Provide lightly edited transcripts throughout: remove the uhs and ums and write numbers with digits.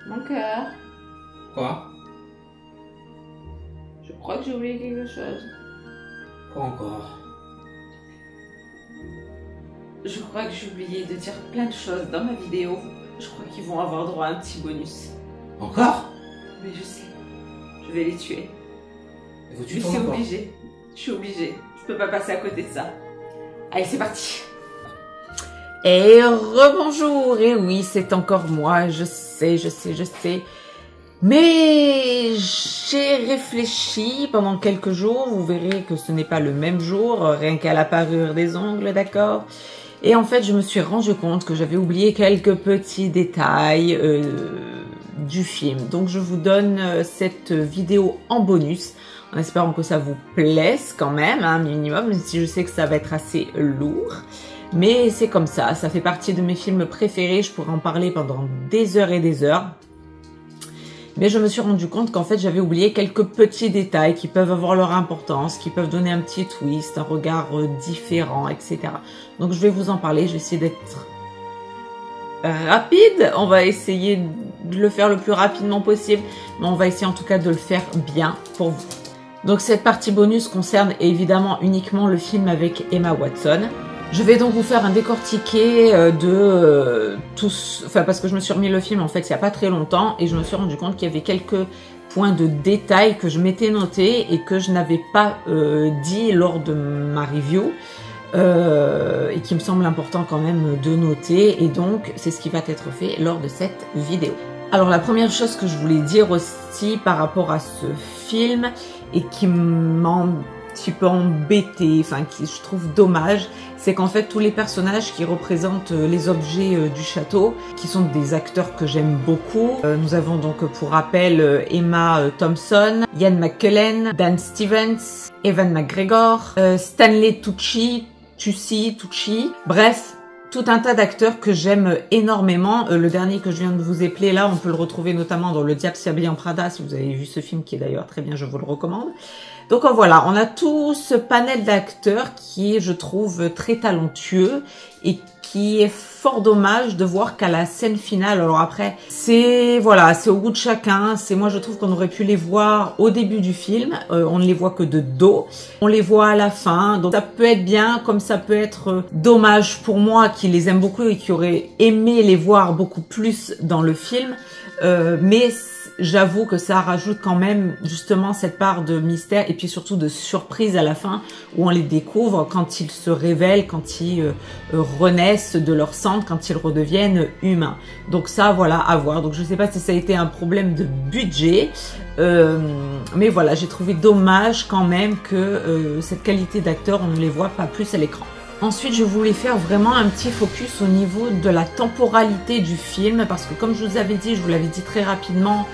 Mon cœur, Quoi? je crois que j'ai oublié quelque chose. Quoi encore? Je crois que j'ai oublié de dire plein de choses dans ma vidéo. Je crois qu'ils vont avoir droit à un petit bonus. Encore? Mais je sais, je vais les tuer. Et vous Mais tuez c'est encore? obligé, je suis obligée. Je peux pas passer à côté de ça. Allez, c'est parti. Et rebonjour, et oui, c'est encore moi, je sais. Mais j'ai réfléchi pendant quelques jours, vous verrez que ce n'est pas le même jour, rien qu'à la parure des ongles, d'accord? Et en fait, je me suis rendu compte que j'avais oublié quelques petits détails du film. Donc je vous donne cette vidéo en bonus, en espérant que ça vous plaise quand même, un minimum, même si je sais que ça va être assez lourd. Mais c'est comme ça fait partie de mes films préférés, je pourrais en parler pendant des heures et des heures. Mais je me suis rendu compte qu'en fait j'avais oublié quelques petits détails qui peuvent avoir leur importance, qui peuvent donner un petit twist, un regard différent, etc. Donc je vais vous en parler, je vais essayer d'être rapide. On va essayer de le faire le plus rapidement possible, mais on va essayer en tout cas de le faire bien pour vous. Donc cette partie bonus concerne évidemment uniquement le film avec Emma Watson. Je vais donc vous faire un décortiqué de tous, enfin parce que je me suis remis le film en fait il n'y a pas très longtemps et je me suis rendu compte qu'il y avait quelques points de détail que je m'étais noté et que je n'avais pas dit lors de ma review et qui me semble important quand même de noter, et donc c'est ce qui va être fait lors de cette vidéo. Alors la première chose que je voulais dire aussi par rapport à ce film et qui m'a petit peu embêté, enfin qui je trouve dommage, c'est qu'en fait tous les personnages qui représentent les objets du château, qui sont des acteurs que j'aime beaucoup, nous avons donc pour rappel Emma Thompson, Ian McKellen, Dan Stevens, Ewan McGregor, Stanley Tucci, bref, tout un tas d'acteurs que j'aime énormément. Le dernier que je viens de vous épeler là, on peut le retrouver notamment dans Le Diable s'habille en Prada, si vous avez vu ce film qui est d'ailleurs très bien, je vous le recommande. Donc voilà, on a tout ce panel d'acteurs qui est, je trouve, très talentueux et qui est fort dommage de voir qu'à la scène finale, alors après, c'est voilà, c'est au goût de chacun. C'est moi, je trouve qu'on aurait pu les voir au début du film, on ne les voit que de dos, on les voit à la fin. Donc ça peut être bien, comme ça peut être dommage pour moi qui les aime beaucoup et qui aurait aimé les voir beaucoup plus dans le film, mais j'avoue que ça rajoute quand même justement cette part de mystère et puis surtout de surprise à la fin où on les découvre quand ils se révèlent, quand ils renaissent de leur cendre, quand ils redeviennent humains. Donc ça, voilà, à voir. Donc je sais pas si ça a été un problème de budget, mais voilà, j'ai trouvé dommage quand même que cette qualité d'acteur, on ne les voit pas plus à l'écran. Ensuite, je voulais faire vraiment un petit focus au niveau de la temporalité du film, parce que comme je vous avais dit, je vous l'avais dit très rapidement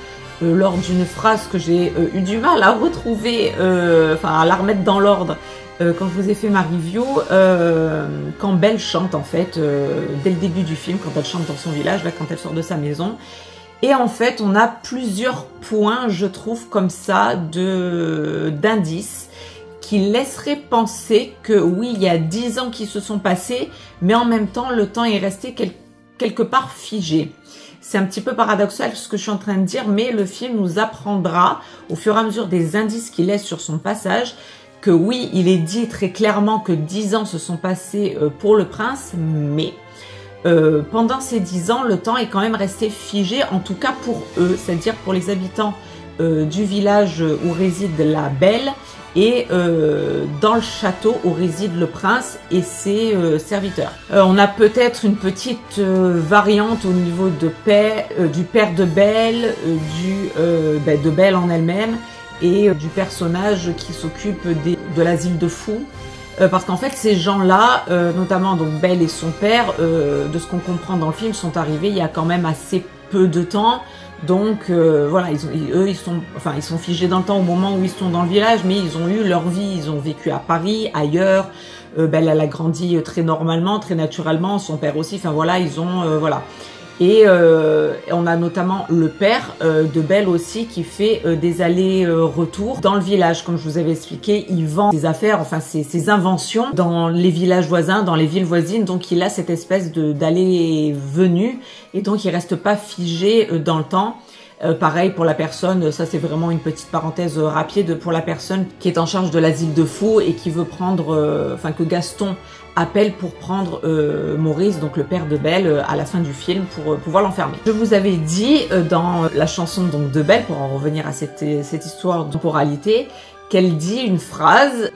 lors d'une phrase que j'ai eu du mal à retrouver, enfin à la remettre dans l'ordre quand je vous ai fait ma review, quand Belle chante en fait, dès le début du film, quand elle chante dans son village, là quand elle sort de sa maison. Et en fait, on a plusieurs points, je trouve, comme ça, d'indices qui laisserait penser que oui, il y a 10 ans qui se sont passés, mais en même temps, le temps est resté quelque part figé. C'est un petit peu paradoxal ce que je suis en train de dire, mais le film nous apprendra, au fur et à mesure des indices qu'il laisse sur son passage, que oui, il est dit très clairement que 10 ans se sont passés pour le prince, mais pendant ces 10 ans, le temps est quand même resté figé, en tout cas pour eux, c'est-à-dire pour les habitants du village où réside la Belle, et dans le château où réside le prince et ses serviteurs. On a peut-être une petite variante au niveau de du père de Belle, de Belle en elle-même, et du personnage qui s'occupe de l'asile de fous. Parce qu'en fait, ces gens-là, notamment donc Belle et son père, de ce qu'on comprend dans le film, sont arrivés il y a quand même assez peu de temps. Donc voilà, ils sont figés dans le temps au moment où ils sont dans le village, mais ils ont eu leur vie, ils ont vécu à Paris, ailleurs. Belle, elle a grandi très normalement, très naturellement, son père aussi. Enfin voilà, ils ont voilà. Et on a notamment le père de Belle aussi qui fait des allers-retours dans le village. Comme je vous avais expliqué, il vend ses affaires, enfin ses inventions dans les villages voisins, dans les villes voisines. Donc il a cette espèce d'aller-venu et donc il reste pas figé dans le temps. Pareil pour la personne, ça c'est vraiment une petite parenthèse rapide, pour la personne qui est en charge de l'asile de fous et qui veut prendre, enfin que Gaston appelle pour prendre Maurice, donc le père de Belle, à la fin du film pour pouvoir l'enfermer. Je vous avais dit dans la chanson donc de Belle, pour en revenir à cette histoire de temporalité, qu'elle dit une phrase,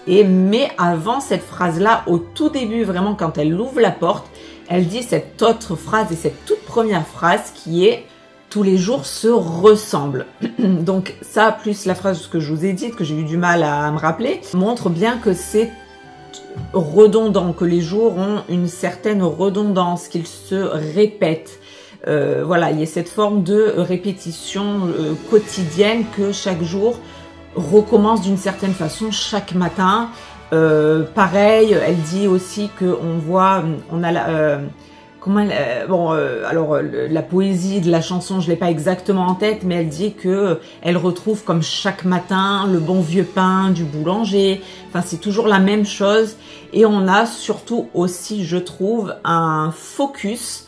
mais avant cette phrase-là, au tout début, vraiment quand elle ouvre la porte, elle dit cette autre phrase et cette toute première phrase qui est « Tous les jours se ressemblent ». Donc ça, plus la phrase que je vous ai dite, que j'ai eu du mal à me rappeler, montre bien que c'est redondant, que les jours ont une certaine redondance, qu'ils se répètent. Voilà, il y a cette forme de répétition quotidienne que chaque jour recommence d'une certaine façon chaque matin. Pareil, elle dit aussi que on a la... la poésie de la chanson, je l'ai pas exactement en tête, mais elle dit que elle retrouve comme chaque matin le bon vieux pain du boulanger. Enfin, c'est toujours la même chose. Et on a surtout aussi, je trouve, un focus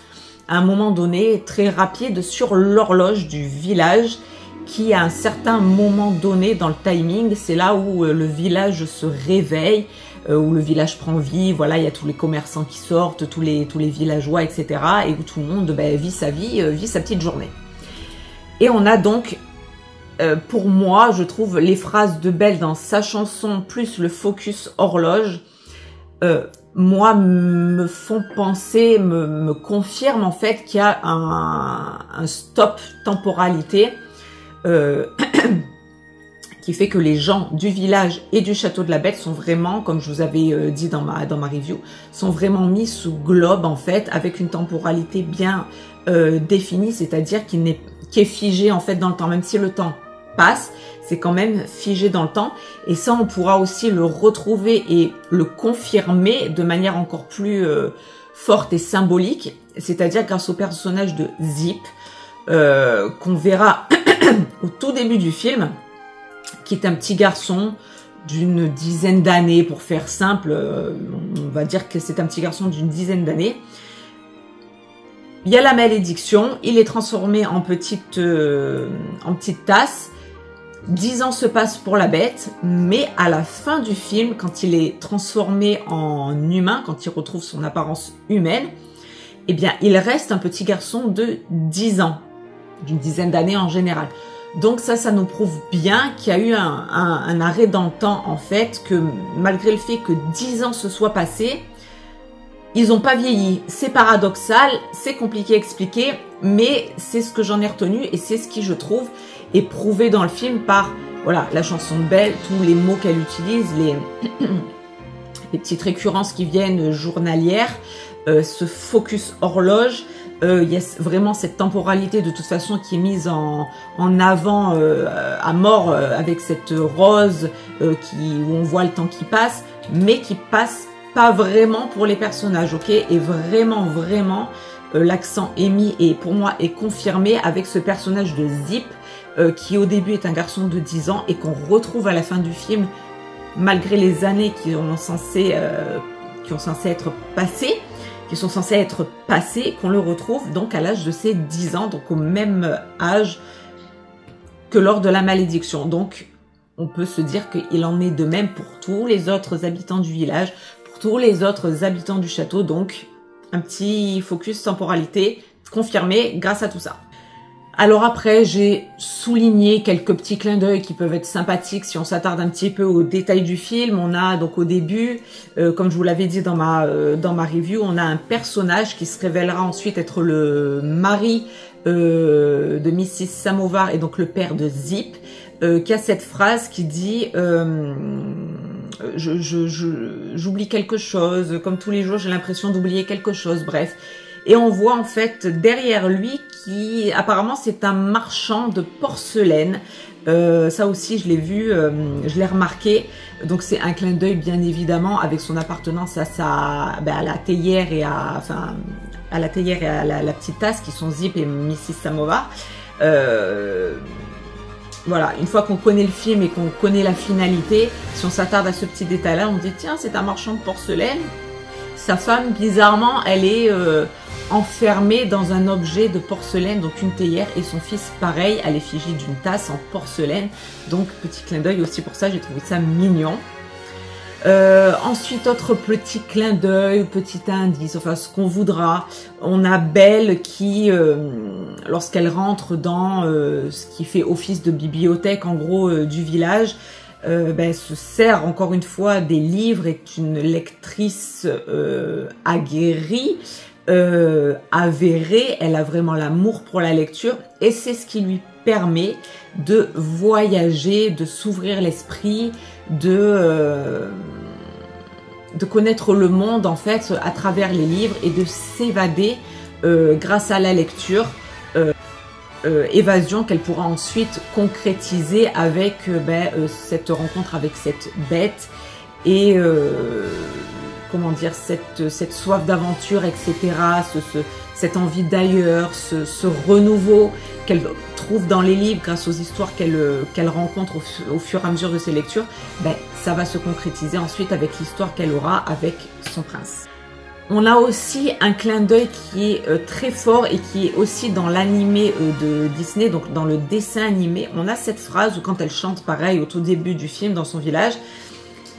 à un moment donné très rapide sur l'horloge du village qui, à un certain moment donné dans le timing, c'est là où le village se réveille, où le village prend vie. Voilà, il y a tous les commerçants qui sortent, tous les villageois, etc. et où tout le monde vit sa vie, vit sa petite journée. Et on a donc, pour moi, je trouve les phrases de Belle dans sa chanson, plus le focus horloge, moi, me font penser, me confirment en fait qu'il y a un stop temporalité qui fait que les gens du village et du château de la Bête sont vraiment, comme je vous avais dit dans ma review, sont vraiment mis sous globe en fait, avec une temporalité bien définie, c'est-à-dire qui est figée en fait dans le temps, même si le temps passe, c'est quand même figé dans le temps. Et ça, on pourra aussi le retrouver et le confirmer de manière encore plus forte et symbolique, c'est-à-dire grâce au personnage de Zip, qu'on verra au tout début du film, qui est un petit garçon d'une dizaine d'années, pour faire simple, on va dire que c'est un petit garçon d'une dizaine d'années. Il y a la malédiction, il est transformé en petite tasse. 10 ans se passent pour la Bête, mais à la fin du film, quand il est transformé en humain, quand il retrouve son apparence humaine, eh bien, il reste un petit garçon de 10 ans, d'une dizaine d'années en général. Donc ça nous prouve bien qu'il y a eu un arrêt dans le temps, en fait, que malgré le fait que 10 ans se soient passés, ils n'ont pas vieilli. C'est paradoxal, c'est compliqué à expliquer, mais c'est ce que j'en ai retenu et c'est ce qui, je trouve, est prouvé dans le film par voilà, la chanson de Belle, tous les mots qu'elle utilise, les petites récurrences qui viennent journalières, ce focus horloge. Il y a vraiment cette temporalité de toute façon qui est mise en avant à mort avec cette rose où on voit le temps qui passe, mais qui passe pas vraiment pour les personnages, ok? Et vraiment l'accent est mis et pour moi est confirmé avec ce personnage de Zip qui au début est un garçon de 10 ans et qu'on retrouve à la fin du film malgré les années qui sont censées être passées, qu'on le retrouve donc à l'âge de ses 10 ans, donc au même âge que lors de la malédiction. Donc on peut se dire qu'il en est de même pour tous les autres habitants du village, pour tous les autres habitants du château, donc un petit focus temporalité confirmé grâce à tout ça. Alors après, j'ai souligné quelques petits clins d'œil qui peuvent être sympathiques si on s'attarde un petit peu aux détails du film. On a donc au début, comme je vous l'avais dit dans ma review, on a un personnage qui se révélera ensuite être le mari de Mrs. Samovar et donc le père de Zip, qui a cette phrase qui dit j'oublie quelque chose, comme tous les jours j'ai l'impression d'oublier quelque chose, bref. Et on voit en fait derrière lui qui apparemment c'est un marchand de porcelaine. Ça aussi je l'ai vu, je l'ai remarqué. Donc c'est un clin d'œil bien évidemment avec son appartenance à la théière et à la petite tasse qui sont Zip et Mrs Samovar. Voilà, une fois qu'on connaît le film et qu'on connaît la finalité, si on s'attarde à ce petit détail-là, on dit tiens, c'est un marchand de porcelaine. Sa femme, bizarrement, elle est enfermée dans un objet de porcelaine, donc une théière, et son fils, pareil, à l'effigie d'une tasse en porcelaine. Donc, petit clin d'œil aussi pour ça, j'ai trouvé ça mignon. Ensuite, autre petit clin d'œil, petit indice, enfin ce qu'on voudra. On a Belle qui, lorsqu'elle rentre dans ce qui fait office de bibliothèque en gros du village, se sert encore une fois des livres, est une lectrice aguerrie, avérée, elle a vraiment l'amour pour la lecture et c'est ce qui lui permet de voyager, de s'ouvrir l'esprit, de connaître le monde en fait à travers les livres et de s'évader grâce à la lecture, évasion qu'elle pourra ensuite concrétiser avec cette rencontre avec cette bête et comment dire, cette soif d'aventure, etc., cette envie d'ailleurs, ce renouveau qu'elle trouve dans les livres grâce aux histoires qu'elle rencontre au fur et à mesure de ses lectures, ça va se concrétiser ensuite avec l'histoire qu'elle aura avec son prince. On a aussi un clin d'œil qui est très fort et qui est aussi dans l'animé de Disney, donc dans le dessin animé. On a cette phrase où quand elle chante pareil au tout début du film dans son village,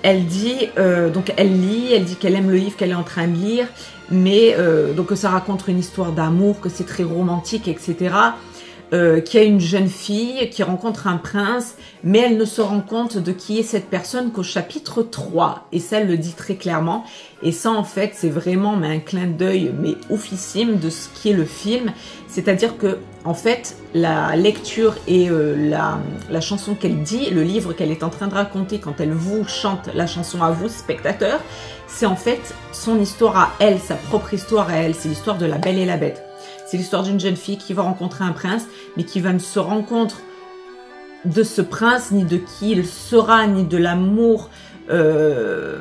elle dit, donc elle lit, elle dit qu'elle aime le livre qu'elle est en train de lire, mais donc que ça raconte une histoire d'amour, que c'est très romantique, etc. Qu'il y a une jeune fille qui rencontre un prince, mais elle ne se rend compte de qui est cette personne qu'au chapitre 3. Et ça, elle le dit très clairement. Et ça, en fait, c'est vraiment un clin d'œil, mais oufissime de ce qui est le film. C'est-à-dire que, en fait, la lecture et la chanson qu'elle dit, le livre qu'elle est en train de raconter quand elle vous chante la chanson à vous, spectateurs, c'est en fait son histoire à elle, sa propre histoire à elle. C'est l'histoire de La Belle et la Bête. C'est l'histoire d'une jeune fille qui va rencontrer un prince, mais qui va ne se rendre compte de ce prince, ni de qui il sera, ni de l'amour, de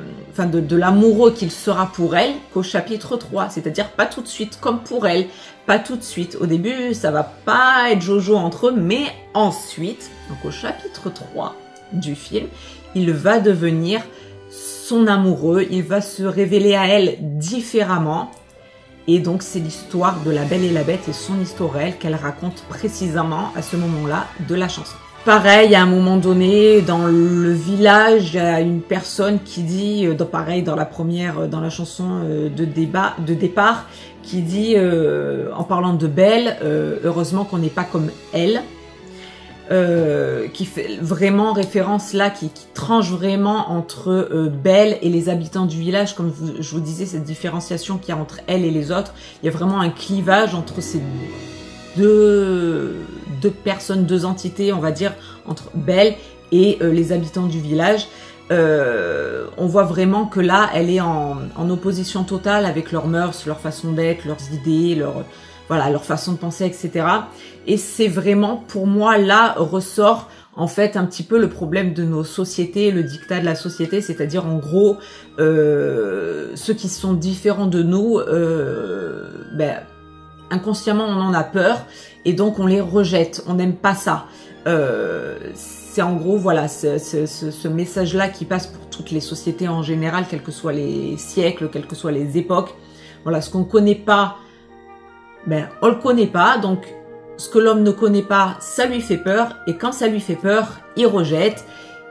l'amoureux qu'il sera pour elle, qu'au chapitre 3. C'est-à-dire pas tout de suite comme pour elle, pas tout de suite. Au début, ça va pas être jojo entre eux, mais ensuite, donc au chapitre 3 du film, il va devenir son amoureux, il va se révéler à elle différemment. Et donc, c'est l'histoire de La Belle et la Bête et son histoire réelle qu'elle raconte précisément à ce moment-là de la chanson. Pareil, à un moment donné, dans le village, il y a une personne qui dit, pareil, dans la chanson de départ, qui dit, en parlant de Belle, heureusement qu'on n'est pas comme elle, qui fait vraiment référence là, qui tranche vraiment entre Belle et les habitants du village, comme je vous disais, cette différenciation qu'il y a entre elle et les autres. Il y a vraiment un clivage entre ces deux personnes, deux entités, on va dire, entre Belle et les habitants du village. On voit vraiment que là, elle est en opposition totale avec leurs mœurs, leur façon d'être, leurs idées, leur façon de penser, etc. Et c'est vraiment, pour moi, là, ressort en fait un petit peu le problème de nos sociétés, le diktat de la société, c'est-à-dire en gros, ceux qui sont différents de nous, inconsciemment on en a peur et donc on les rejette, on n'aime pas ça. C'est en gros, voilà, ce message-là qui passe pour toutes les sociétés en général, quels que soient les siècles, quelles que soient les époques. Voilà, ce qu'on ne connaît pas, on le connaît pas, donc ce que l'homme ne connaît pas, ça lui fait peur, et quand ça lui fait peur, il rejette,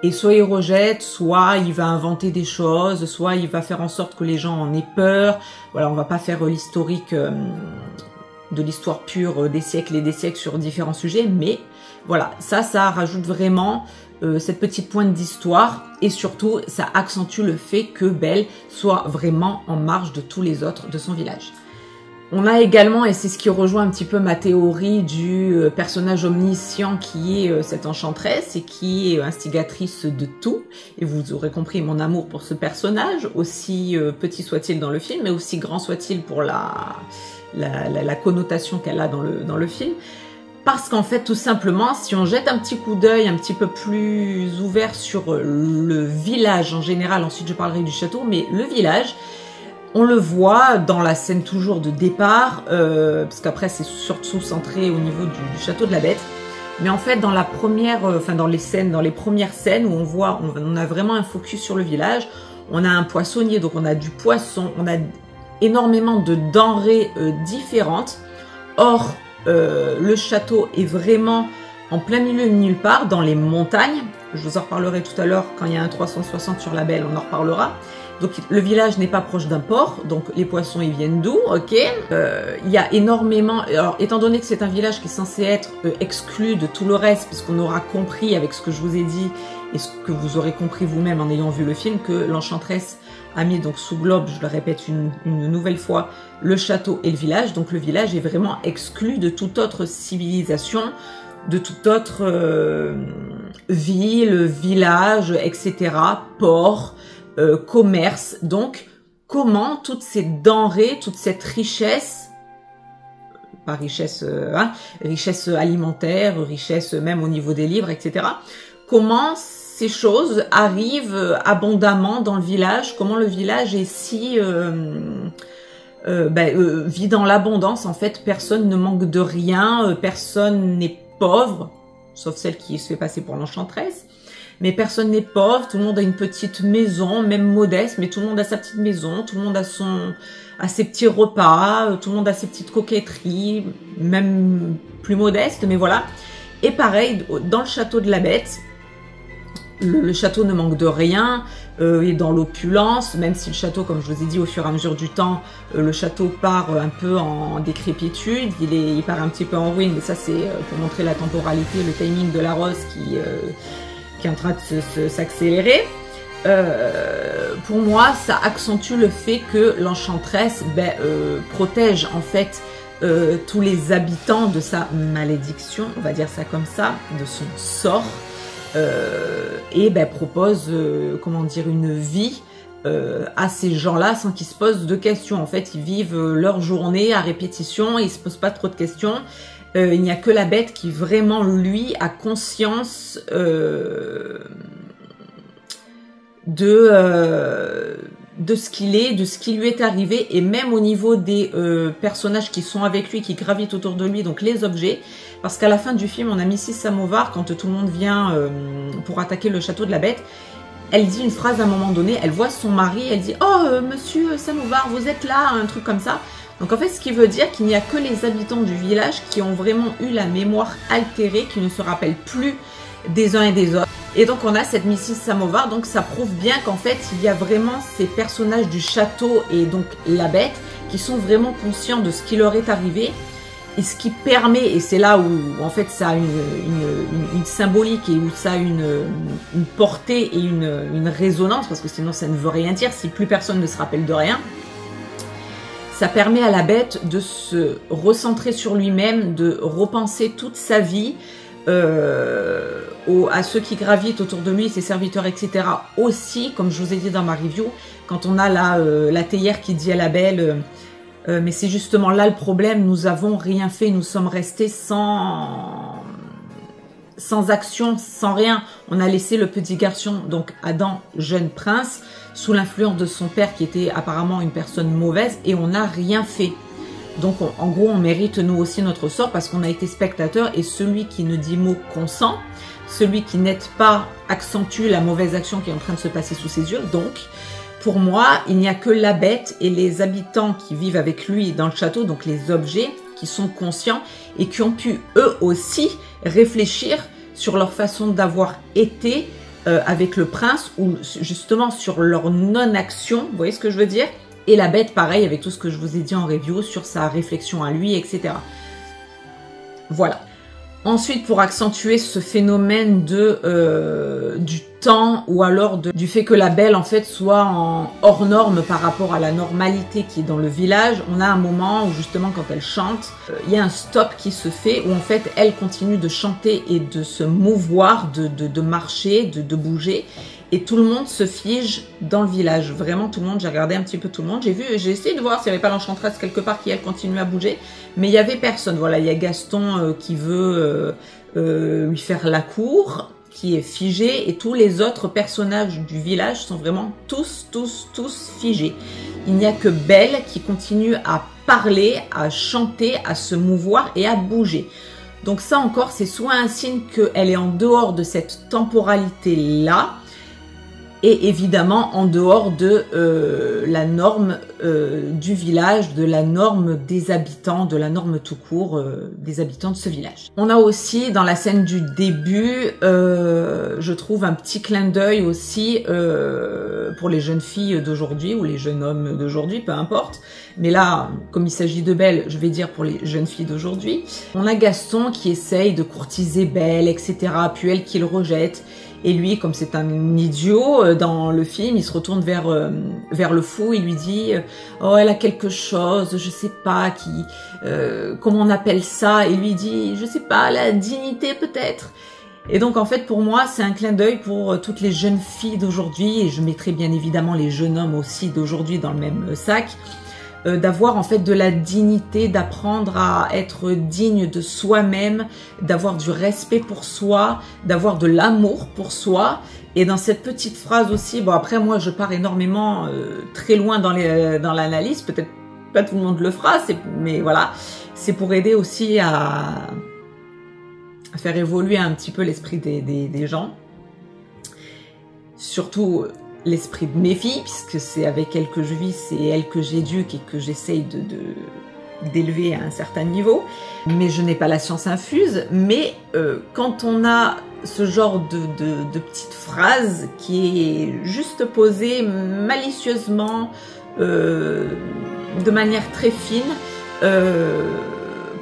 et soit il rejette, soit il va inventer des choses, soit il va faire en sorte que les gens en aient peur. Voilà, on va pas faire l'historique de l'histoire pure des siècles et des siècles sur différents sujets, mais voilà, ça rajoute vraiment cette petite pointe d'histoire, et surtout, ça accentue le fait que Belle soit vraiment en marge de tous les autres de son village. On a également, et c'est ce qui rejoint un petit peu ma théorie du personnage omniscient qui est cette enchanteresse et qui est instigatrice de tout. Et vous aurez compris mon amour pour ce personnage, aussi petit soit-il dans le film, mais aussi grand soit-il pour la connotation qu'elle a dans le film. Parce qu'en fait, tout simplement, si on jette un petit coup d'œil un petit peu plus ouvert sur le village en général, ensuite je parlerai du château, mais le village, on le voit dans la scène toujours de départ, parce qu'après c'est surtout centré au niveau du château de la Bête. Mais en fait, dans la première, dans les premières scènes où on a vraiment un focus sur le village, on a un poissonnier, donc on a du poisson, on a énormément de denrées différentes. Or, le château est vraiment en plein milieu de nulle part, dans les montagnes. Je vous en reparlerai tout à l'heure, quand il y a un 360 sur la Belle, on en reparlera. Donc le village n'est pas proche d'un port, donc les poissons ils viennent d'où, ok. Il y a énormément, alors étant donné que c'est un village qui est censé être exclu de tout le reste, puisqu'on aura compris avec ce que je vous ai dit, et ce que vous aurez compris vous-même en ayant vu le film, que l'Enchanteresse a mis donc sous globe, je le répète une nouvelle fois, le château et le village. Donc le village est vraiment exclu de toute autre civilisation, de toute autre ville, village, etc., port, commerce. Donc comment toutes ces denrées, toute cette richesse, pas richesse, richesse alimentaire, richesse même au niveau des livres, etc., comment ces choses arrivent abondamment dans le village, comment le village est si vit dans l'abondance. En fait, personne ne manque de rien, personne n'est pauvre, sauf celle qui se fait passer pour l'enchanteresse, mais personne n'est pauvre, tout le monde a une petite maison, même modeste, mais tout le monde a sa petite maison, tout le monde a ses petits repas, tout le monde a ses petites coquetteries, même plus modestes, mais voilà. Et pareil, dans le château de la Bête, le château ne manque de rien, est dans l'opulence, même si le château, comme je vous ai dit, au fur et à mesure du temps, le château part un peu en décrépitude, il part un petit peu en ruine, mais ça c'est pour montrer la temporalité, le timing de la rose qui est en train de s'accélérer. Pour moi, ça accentue le fait que l'enchanteresse protège en fait tous les habitants de sa malédiction, on va dire ça comme ça, de son sort. Et propose comment dire, une vie à ces gens-là sans qu'ils se posent de questions. En fait, ils vivent leur journée à répétition, ils se posent pas trop de questions. Il n'y a que la Bête qui vraiment, lui, a conscience de ce qu'il est, de ce qui lui est arrivé, et même au niveau des personnages qui sont avec lui, qui gravitent autour de lui, donc les objets. Parce qu'à la fin du film, on a Mrs Samovar, quand tout le monde vient pour attaquer le château de la Bête, elle dit une phrase à un moment donné, elle voit son mari, elle dit « Oh, monsieur Samovar, vous êtes là », un truc comme ça. Donc en fait, ce qui veut dire qu'il n'y a que les habitants du village qui ont vraiment eu la mémoire altérée, qui ne se rappellent plus des uns et des autres. Et donc on a cette Mrs Samovar, donc ça prouve bien qu'en fait, il y a vraiment ces personnages du château et donc la Bête qui sont vraiment conscients de ce qui leur est arrivé. Et ce qui permet, et c'est là où en fait ça a une symbolique et où ça a une portée et une résonance, parce que sinon ça ne veut rien dire si plus personne ne se rappelle de rien. Ça permet à la Bête de se recentrer sur lui-même, de repenser toute sa vie, à ceux qui gravitent autour de lui, ses serviteurs, etc. Aussi, comme je vous ai dit dans ma review, quand on a la théière qui dit à la Belle... mais c'est justement là le problème, nous avons rien fait, nous sommes restés sans action, sans rien. On a laissé le petit garçon, donc Adam, jeune prince, sous l'influence de son père qui était apparemment une personne mauvaise, et on n'a rien fait. Donc en gros, on mérite nous aussi notre sort parce qu'on a été spectateur, et celui qui ne dit mot consent, celui qui n'aide pas accentue la mauvaise action qui est en train de se passer sous ses yeux. Donc pour moi, il n'y a que la Bête et les habitants qui vivent avec lui dans le château, donc les objets, qui sont conscients et qui ont pu eux aussi réfléchir sur leur façon d'avoir été avec le prince, ou justement sur leur non-action, vous voyez ce que je veux dire? Et la Bête, pareil, avec tout ce que je vous ai dit en review sur sa réflexion à lui, etc. Voilà. Ensuite, pour accentuer ce phénomène du temps, ou alors du fait que la Belle en fait soit hors norme par rapport à la normalité qui est dans le village, on a un moment où justement quand elle chante, il y a un stop qui se fait où en fait elle continue de chanter et de se mouvoir, de marcher, de bouger, et tout le monde se fige dans le village. Vraiment tout le monde, j'ai regardé un petit peu tout le monde. J'ai essayé de voir s'il n'y avait pas l'enchanteresse quelque part qui elle continue à bouger, mais il n'y avait personne. Voilà, il y a Gaston qui veut lui faire la cour, qui est figé, et tous les autres personnages du village sont vraiment tous figés. Il n'y a que Belle qui continue à parler, à chanter, à se mouvoir et à bouger. Donc ça encore, c'est soit un signe qu'elle est en dehors de cette temporalité-là, et évidemment en dehors de la norme du village, de la norme des habitants, de la norme tout court des habitants de ce village. On a aussi dans la scène du début, je trouve un petit clin d'œil aussi pour les jeunes filles d'aujourd'hui ou les jeunes hommes d'aujourd'hui, peu importe. Mais là, comme il s'agit de Belle, je vais dire pour les jeunes filles d'aujourd'hui. On a Gaston qui essaye de courtiser Belle, etc. Puis elle qui le rejette. Et lui, comme c'est un idiot, dans le film, il se retourne vers le fou, il lui dit « Oh, elle a quelque chose, je sais pas, comment on appelle ça ?» Et lui dit « Je sais pas, la dignité peut-être ?» Et donc en fait pour moi c'est un clin d'œil pour toutes les jeunes filles d'aujourd'hui, et je mettrai bien évidemment les jeunes hommes aussi d'aujourd'hui dans le même sac, d'avoir en fait de la dignité, d'apprendre à être digne de soi-même, d'avoir du respect pour soi, d'avoir de l'amour pour soi. Et dans cette petite phrase aussi, bon après moi je pars énormément très loin dans l'analyse, peut-être pas tout le monde le fera, mais voilà, c'est pour aider aussi à faire évoluer un petit peu l'esprit des gens, surtout l'esprit de mes filles, puisque c'est avec elles que je vis, c'est elles que j'éduque et que j'essaye d'élever à un certain niveau. Mais je n'ai pas la science infuse, mais quand on a ce genre de petites phrases qui est juste posée malicieusement, de manière très fine,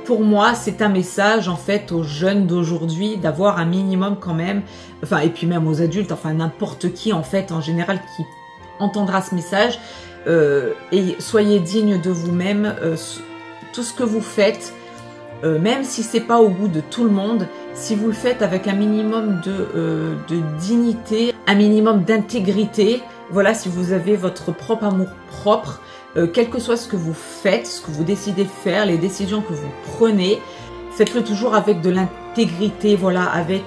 pour moi, c'est un message en fait aux jeunes d'aujourd'hui d'avoir un minimum quand même, enfin et puis même aux adultes, enfin n'importe qui en fait en général qui entendra ce message, et soyez dignes de vous-même, tout ce que vous faites, même si c'est pas au goût de tout le monde, si vous le faites avec un minimum de dignité, un minimum d'intégrité, voilà, si vous avez votre propre amour propre, quel que soit ce que vous faites, ce que vous décidez de faire, les décisions que vous prenez, faites-le toujours avec de l'intégrité, voilà, avec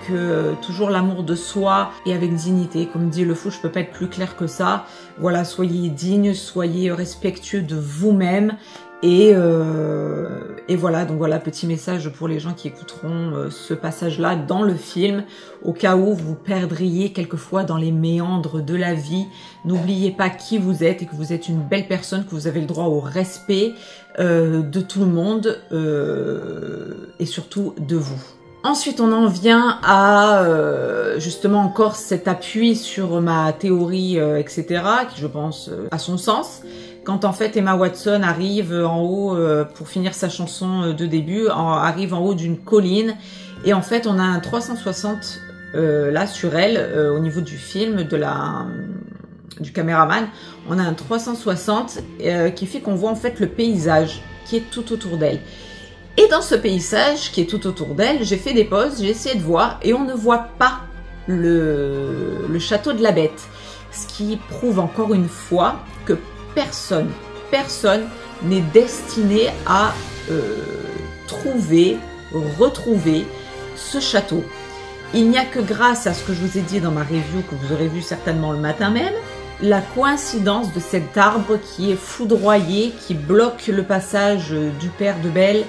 toujours l'amour de soi et avec dignité. Comme dit le fou, je peux pas être plus clair que ça. Voilà, soyez digne, soyez respectueux de vous-même. Et voilà, donc voilà, petit message pour les gens qui écouteront ce passage-là dans le film, au cas où vous perdriez quelquefois dans les méandres de la vie. N'oubliez pas qui vous êtes et que vous êtes une belle personne, que vous avez le droit au respect de tout le monde et surtout de vous. Ensuite, on en vient à justement encore cet appui sur ma théorie, etc., qui je pense a son sens. Quand en fait Emma Watson arrive en haut, pour finir sa chanson de début, arrive en haut d'une colline, et en fait on a un 360 là sur elle, au niveau du film, du caméraman, on a un 360 qui fait qu'on voit en fait le paysage qui est tout autour d'elle. Et dans ce paysage qui est tout autour d'elle, j'ai fait des pauses, j'ai essayé de voir, et on ne voit pas le château de la Bête. Ce qui prouve encore une fois que personne n'est destiné à retrouver ce château. Il n'y a que grâce à ce que je vous ai dit dans ma review, que vous aurez vu certainement le matin même, la coïncidence de cet arbre qui est foudroyé, qui bloque le passage du père de Belle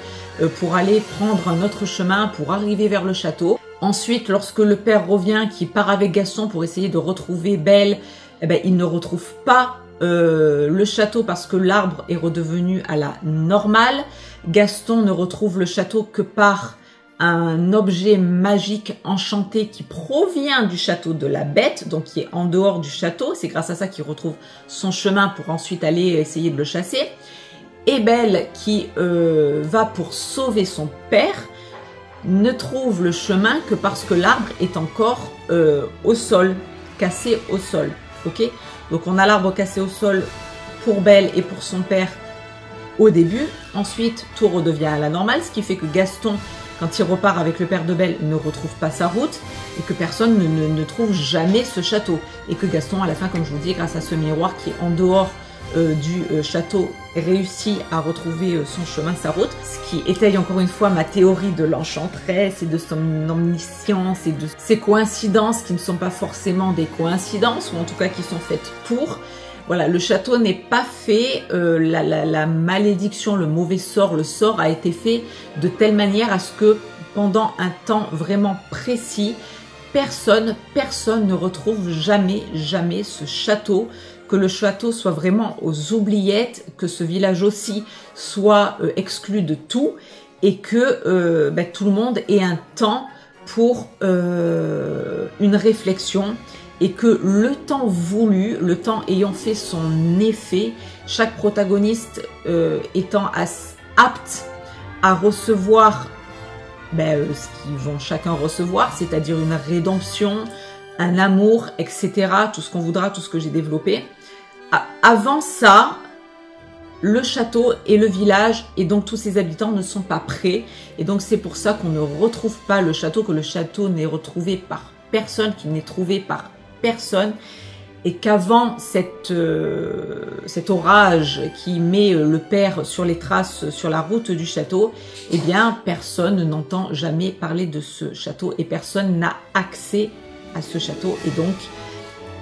pour aller prendre un autre chemin pour arriver vers le château. Ensuite, lorsque le père revient, qui part avec Gaston pour essayer de retrouver Belle, eh ben, il ne retrouve pas le château parce que l'arbre est redevenu à la normale. Gaston ne retrouve le château que par un objet magique enchanté qui provient du château de la Bête, donc qui est en dehors du château. C'est grâce à ça qu'il retrouve son chemin pour ensuite aller essayer de le chasser. Et Belle, qui va pour sauver son père, ne trouve le chemin que parce que l'arbre est encore au sol, cassé au sol. Ok ? Donc on a l'arbre cassé au sol pour Belle et pour son père au début. Ensuite, tout redevient à la normale, ce qui fait que Gaston quand il repart avec le père de Belle, ne retrouve pas sa route et que personne ne trouve jamais ce château. Et que Gaston, à la fin, comme je vous dis, grâce à ce miroir qui est en dehors du château, réussit à retrouver son chemin, sa route. Ce qui étaye encore une fois ma théorie de l'enchanteresse et de son omniscience et de ces coïncidences qui ne sont pas forcément des coïncidences, ou en tout cas qui sont faites pour. Voilà, le château n'est pas fait, la malédiction, le mauvais sort, le sort a été fait de telle manière à ce que pendant un temps vraiment précis, personne ne retrouve jamais ce château, que le château soit vraiment aux oubliettes, que ce village aussi soit exclu de tout et que tout le monde ait un temps pour une réflexion. Et que le temps voulu, le temps ayant fait son effet, chaque protagoniste étant apte à recevoir ce qu'ils vont chacun recevoir, c'est-à-dire une rédemption, un amour, etc. Tout ce qu'on voudra, tout ce que j'ai développé. Avant ça, le château et le village et donc tous ses habitants ne sont pas prêts. Et donc c'est pour ça qu'on ne retrouve pas le château, que le château n'est retrouvé par personne, qu'il n'est trouvé par personne, et qu'avant cet orage qui met le père sur les traces sur la route du château, eh bien personne n'entend jamais parler de ce château et personne n'a accès à ce château. Et donc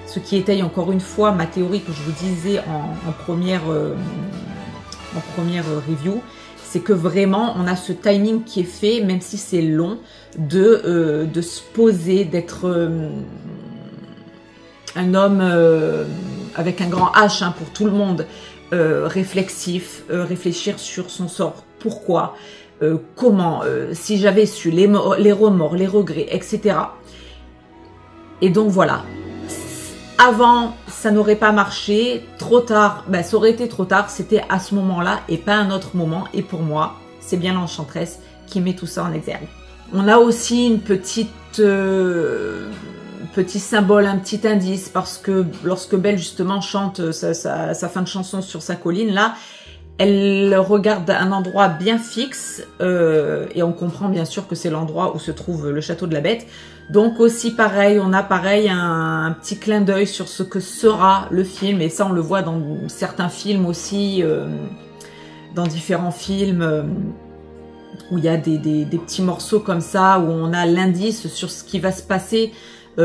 ce qui étaye encore une fois ma théorie que je vous disais en première review, c'est que vraiment on a ce timing qui est fait, même si c'est long, de se poser, d'être un homme avec un grand H pour tout le monde, réflexif, réfléchir sur son sort, pourquoi, comment, si j'avais su, les remords, les regrets, etc. Et donc voilà, avant ça n'aurait pas marché, trop tard, ça aurait été trop tard, c'était à ce moment-là et pas à un autre moment, et pour moi, c'est bien l'enchanteresse qui met tout ça en exergue. On a aussi une petit symbole, un petit indice, parce que lorsque Belle justement chante sa fin de chanson sur sa colline là, elle regarde un endroit bien fixe et on comprend bien sûr que c'est l'endroit où se trouve le château de la Bête. Donc aussi pareil, on a un petit clin d'œil sur ce que sera le film, et ça on le voit dans certains films aussi, dans différents films où il y a des petits morceaux comme ça, où on a l'indice sur ce qui va se passer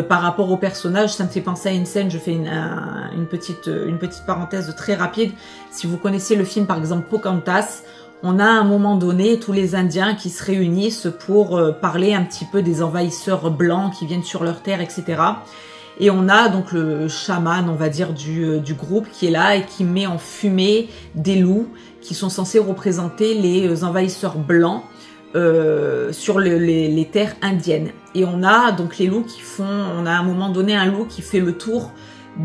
par rapport au personnage. Ça me fait penser à une scène, je fais une petite parenthèse très rapide. Si vous connaissez le film par exemple Pocahontas, on a à un moment donné tous les Indiens qui se réunissent pour parler un petit peu des envahisseurs blancs qui viennent sur leur terre, etc. Et on a donc le chaman, on va dire, du groupe qui est là et qui met en fumée des loups qui sont censés représenter les envahisseurs blancs sur les terres indiennes. Et on a donc les loups on a à un moment donné un loup qui fait le tour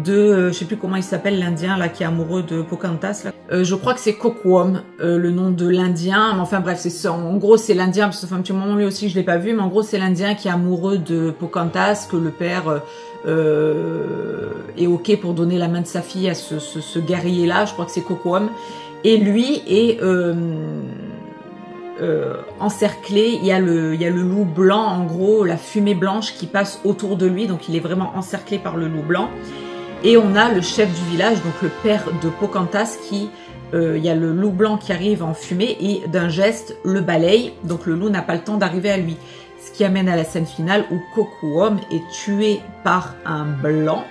de, je sais plus comment il s'appelle l'Indien là qui est amoureux de Pocahontas là. Je crois que c'est Coquom, le nom de l'Indien. Mais enfin bref, c'est ça. En gros c'est l'Indien, parce que ça fait un petit moment lui aussi que je l'ai pas vu, mais en gros c'est l'Indien qui est amoureux de Pocahontas, que le père est ok pour donner la main de sa fille à ce guerrier là. Je crois que c'est Coquom. Et lui est encerclé, il y a le loup blanc, en gros, la fumée blanche qui passe autour de lui, donc il est vraiment encerclé par le loup blanc. Et on a le chef du village, donc le père de Pocahontas, il y a le loup blanc qui arrive en fumée et d'un geste le balaye, donc le loup n'a pas le temps d'arriver à lui. Ce qui amène à la scène finale où Coquom est tué par un blanc,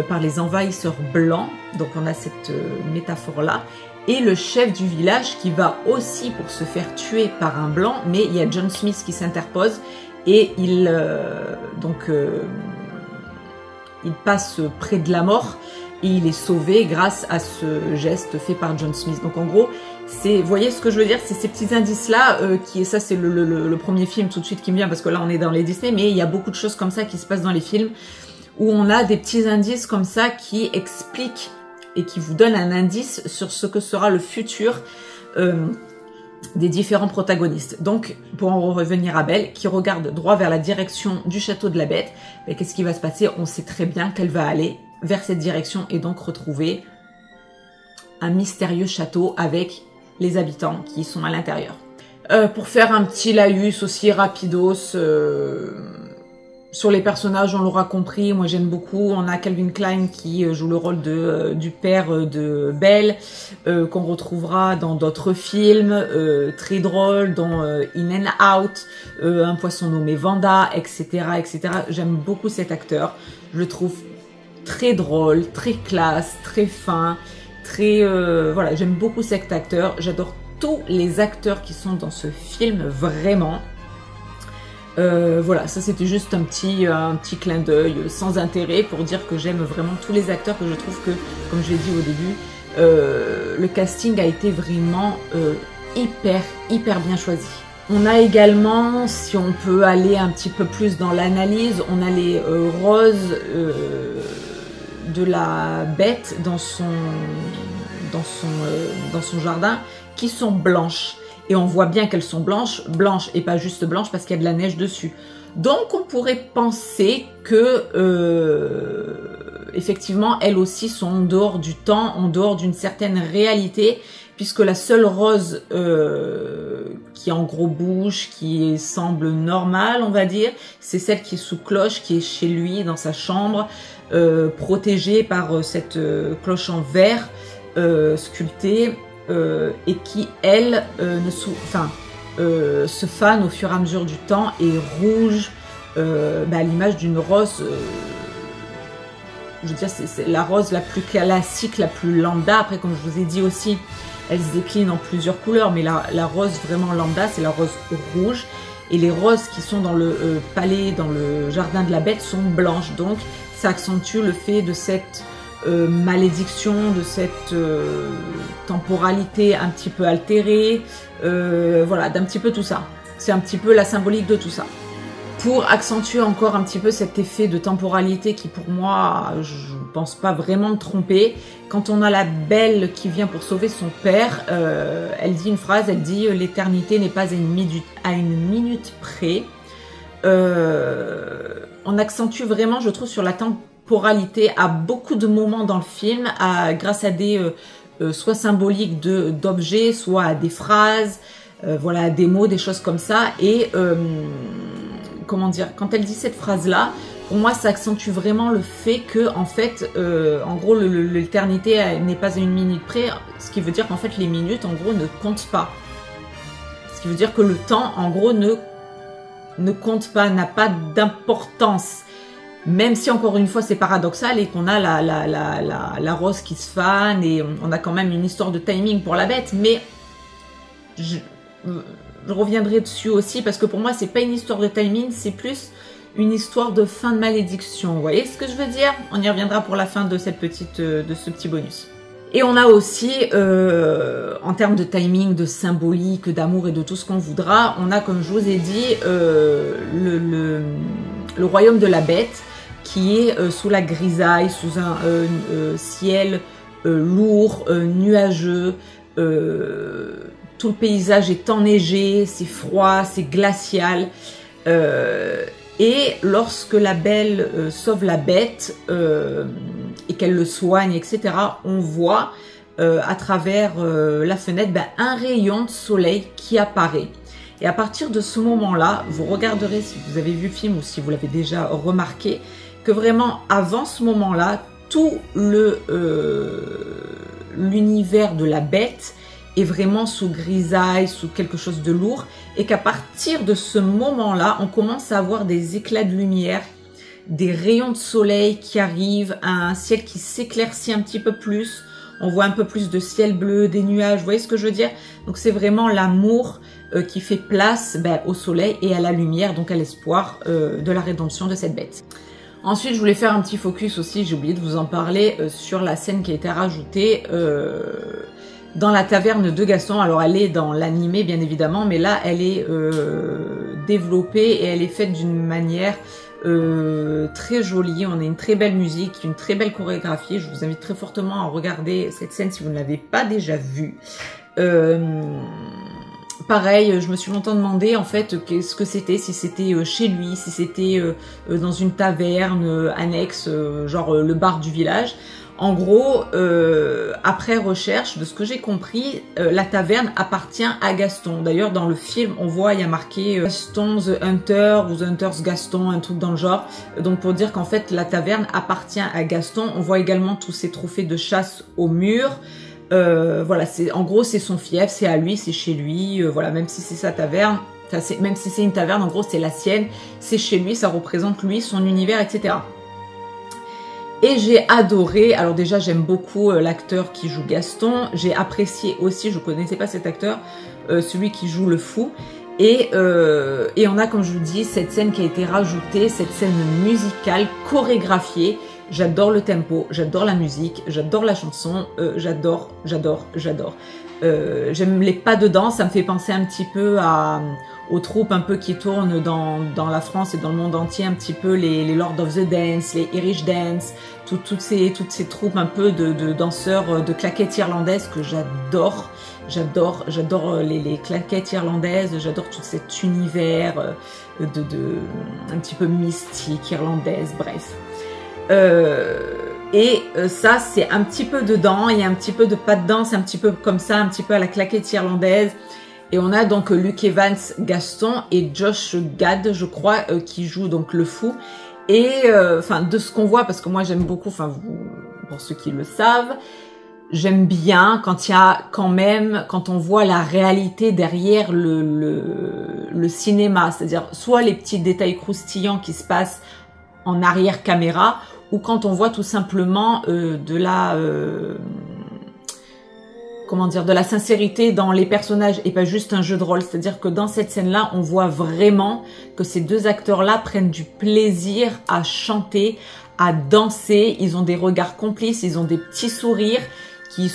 par les envahisseurs blancs, donc on a cette métaphore-là. Et le chef du village qui va aussi pour se faire tuer par un blanc, mais il y a John Smith qui s'interpose et il passe près de la mort et il est sauvé grâce à ce geste fait par John Smith. Donc en gros, vous voyez ce que je veux dire, c'est ces petits indices-là, ça c'est le premier film tout de suite qui me vient, parce que là on est dans les Disney, mais il y a beaucoup de choses comme ça qui se passent dans les films, où on a des petits indices comme ça qui expliquent et qui vous donne un indice sur ce que sera le futur des différents protagonistes. Donc, pour en revenir à Belle, qui regarde droit vers la direction du château de la Bête, qu'est-ce qui va se passer? On sait très bien qu'elle va aller vers cette direction et donc retrouver un mystérieux château avec les habitants qui sont à l'intérieur. Pour faire un petit laïus aussi rapidos sur les personnages, on l'aura compris, moi j'aime beaucoup. On a Calvin Klein qui joue le rôle du père de Belle, qu'on retrouvera dans d'autres films, très drôle, dans In and Out, Un poisson nommé Vanda, etc. etc. J'aime beaucoup cet acteur, je le trouve très drôle, très classe, très fin, très... voilà, j'aime beaucoup cet acteur, j'adore tous les acteurs qui sont dans ce film, vraiment. Voilà, ça c'était juste un petit clin d'œil sans intérêt pour dire que j'aime vraiment tous les acteurs, que je trouve que, comme je l'ai dit au début, le casting a été vraiment hyper bien choisi. On a également, si on peut aller un petit peu plus dans l'analyse, on a les roses de la bête dans son jardin qui sont blanches. Et on voit bien qu'elles sont blanches et pas juste blanches parce qu'il y a de la neige dessus. Donc on pourrait penser que effectivement elles aussi sont en dehors du temps, en dehors d'une certaine réalité, puisque la seule rose qui en gros bouge, qui semble normale on va dire, c'est celle qui est sous cloche, qui est chez lui dans sa chambre, protégée par cette cloche en verre sculptée. Et qui, elle, se fane au fur et à mesure du temps et rouge, à l'image d'une rose, je veux dire, c'est la rose la plus classique, la plus lambda. Après, comme je vous ai dit aussi, elle se décline en plusieurs couleurs, mais la rose vraiment lambda, c'est la rose rouge. Et les roses qui sont dans le palais, dans le jardin de la bête, sont blanches. Donc, ça accentue le fait de cette... malédiction, de cette temporalité un petit peu altérée, voilà, d'un petit peu tout ça. C'est un petit peu la symbolique de tout ça. Pour accentuer encore un petit peu cet effet de temporalité qui pour moi, je pense pas vraiment me tromper, quand on a la Belle qui vient pour sauver son père, elle dit une phrase, elle dit « l'éternité n'est pas à une minute près ». On accentue vraiment, je trouve, sur la temporalité à beaucoup de moments dans le film, grâce à des soit symboliques d'objets, soit à des phrases, voilà, des mots, des choses comme ça. Et comment dire, quand elle dit cette phrase-là, pour moi, ça accentue vraiment le fait que, en fait, en gros, l'éternité n'est pas à une minute près, ce qui veut dire qu'en fait, les minutes, en gros, ne comptent pas. Ce qui veut dire que le temps, en gros, ne compte pas, n'a pas d'importance. Même si, encore une fois, c'est paradoxal et qu'on a la rose qui se fane et on a quand même une histoire de timing pour la bête, mais je reviendrai dessus aussi parce que pour moi, c'est pas une histoire de timing, c'est plus une histoire de fin de malédiction. Vous voyez ce que je veux dire? On y reviendra pour la fin de ce petit bonus. Et on a aussi, en termes de timing, de symbolique, d'amour et de tout ce qu'on voudra, on a, comme je vous ai dit, le royaume de la bête, qui est sous la grisaille, sous un ciel lourd, nuageux, tout le paysage est enneigé, c'est froid, c'est glacial, et lorsque la Belle sauve la bête et qu'elle le soigne, etc., on voit à travers la fenêtre un rayon de soleil qui apparaît. Et à partir de ce moment-là, vous regarderez si vous avez vu le film ou si vous l'avez déjà remarqué, que vraiment avant ce moment-là, tout l'univers de la bête est vraiment sous grisaille, sous quelque chose de lourd, et qu'à partir de ce moment-là, on commence à avoir des éclats de lumière, des rayons de soleil qui arrivent, un ciel qui s'éclaircit un petit peu plus, on voit un peu plus de ciel bleu, des nuages, vous voyez ce que je veux dire? Donc c'est vraiment l'amour qui fait place au soleil et à la lumière, donc à l'espoir de la rédemption de cette bête. Ensuite, je voulais faire un petit focus aussi, j'ai oublié de vous en parler, sur la scène qui a été rajoutée dans la taverne de Gaston. Alors elle est dans l'animé bien évidemment, mais là elle est développée et elle est faite d'une manière très jolie. On a une très belle musique, une très belle chorégraphie. Je vous invite très fortement à regarder cette scène si vous ne l'avez pas déjà vue. Pareil, je me suis longtemps demandé en fait qu'est-ce que c'était, si c'était chez lui, si c'était dans une taverne annexe, genre le bar du village. En gros, après recherche, de ce que j'ai compris, la taverne appartient à Gaston. D'ailleurs, dans le film, on voit, il y a marqué Gaston the Hunter ou The Hunter's Gaston, un truc dans le genre. Donc pour dire qu'en fait, la taverne appartient à Gaston. On voit également tous ces trophées de chasse au mur. Voilà, en gros, c'est son fief, c'est à lui, c'est chez lui. Voilà, même si c'est sa taverne, même si c'est une taverne, en gros, c'est la sienne, c'est chez lui, ça représente lui, son univers, etc. Et j'ai adoré, alors déjà j'aime beaucoup l'acteur qui joue Gaston, j'ai apprécié aussi, je connaissais pas cet acteur, celui qui joue le fou, et on a, comme je vous dis, cette scène qui a été rajoutée, cette scène musicale, chorégraphiée. J'adore le tempo, j'adore la musique, j'adore la chanson, j'adore. J'aime les pas de danse, ça me fait penser un petit peu aux troupes un peu qui tournent dans la France et dans le monde entier, un petit peu les Lord of the Dance, les Irish Dance, toutes ces troupes un peu de danseurs de claquettes irlandaises que j'adore. J'adore les claquettes irlandaises, j'adore tout cet univers un petit peu mystique irlandaise, bref. Ça, c'est un petit peu dedans, il y a un petit peu de pas de danse, un petit peu comme ça, un petit peu à la claquette irlandaise. Et on a donc Luke Evans, Gaston, et Josh Gad, je crois, qui joue donc le fou. Et enfin, de ce qu'on voit, parce que moi j'aime beaucoup, enfin, pour ceux qui le savent, j'aime bien quand il y a quand même, quand on voit la réalité derrière le cinéma, c'est-à-dire soit les petits détails croustillants qui se passent en arrière caméra, ou quand on voit tout simplement de la sincérité dans les personnages et pas juste un jeu de rôle. C'est-à-dire que dans cette scène-là, on voit vraiment que ces deux acteurs-là prennent du plaisir à chanter, à danser. Ils ont des regards complices, ils ont des petits sourires qui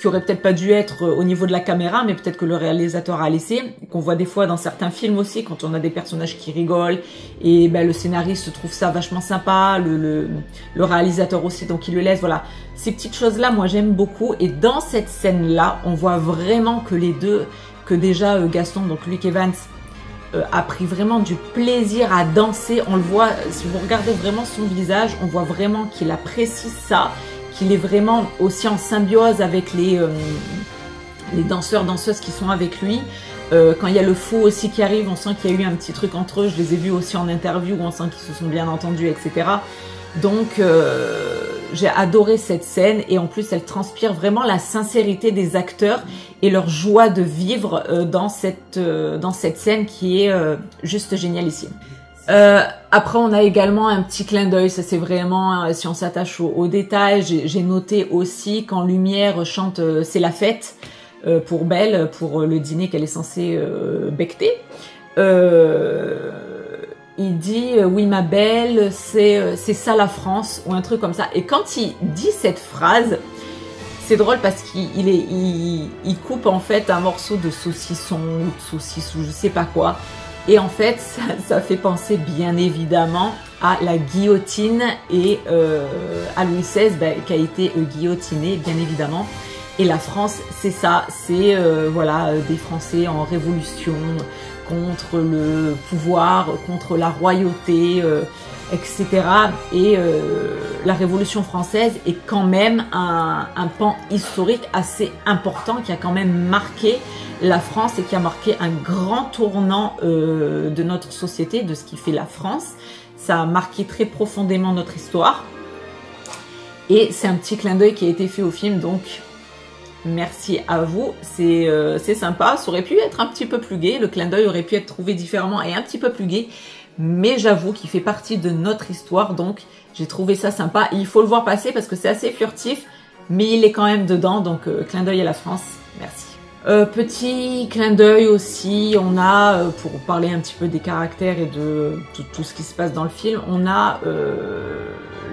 auraient peut-être pas dû être au niveau de la caméra, mais peut-être que le réalisateur a laissé, qu'on voit des fois dans certains films aussi, quand on a des personnages qui rigolent, et ben, le scénariste trouve ça vachement sympa, le réalisateur aussi, donc il le laisse, voilà. Ces petites choses-là, moi j'aime beaucoup, et dans cette scène-là, on voit vraiment que les deux, que déjà Gaston, donc Luke Evans, a pris vraiment du plaisir à danser. On le voit, si vous regardez vraiment son visage, on voit vraiment qu'il apprécie ça, qu'il est vraiment aussi en symbiose avec les danseurs, danseuses qui sont avec lui. Quand il y a le fou aussi qui arrive, on sent qu'il y a eu un petit truc entre eux. Je les ai vus aussi en interview, où on sent qu'ils se sont bien entendus, etc. Donc, j'ai adoré cette scène, et en plus, elle transpire vraiment la sincérité des acteurs et leur joie de vivre dans cette scène qui est juste génialissime. Après, on a également un petit clin d'œil, ça c'est vraiment, si on s'attache aux détails, j'ai noté aussi quand Lumière chante « C'est la fête » pour Belle, pour le dîner qu'elle est censée becqueter. Il dit « Oui ma belle, c'est ça la France » ou un truc comme ça. Et quand il dit cette phrase, c'est drôle parce qu'il coupe en fait un morceau de saucisson ou de saucisse ou je sais pas quoi. Et en fait, ça fait penser bien évidemment à la guillotine et à Louis XVI qui a été guillotiné, bien évidemment. Et la France, c'est ça, c'est voilà, des Français en révolution contre le pouvoir, contre la royauté, etc. Et la Révolution française est quand même un pan historique assez important qui a quand même marqué la France et qui a marqué un grand tournant de notre société, de ce qui fait la France. Ça a marqué très profondément notre histoire. Et c'est un petit clin d'œil qui a été fait au film, donc merci à vous. C'est sympa, ça aurait pu être un petit peu plus gai, le clin d'œil aurait pu être trouvé différemment et un petit peu plus gai, mais j'avoue qu'il fait partie de notre histoire, donc j'ai trouvé ça sympa. Et il faut le voir passer parce que c'est assez furtif, mais il est quand même dedans, donc clin d'œil à la France, merci. Petit clin d'œil aussi, on a, pour parler un petit peu des caractères et de tout ce qui se passe dans le film, on a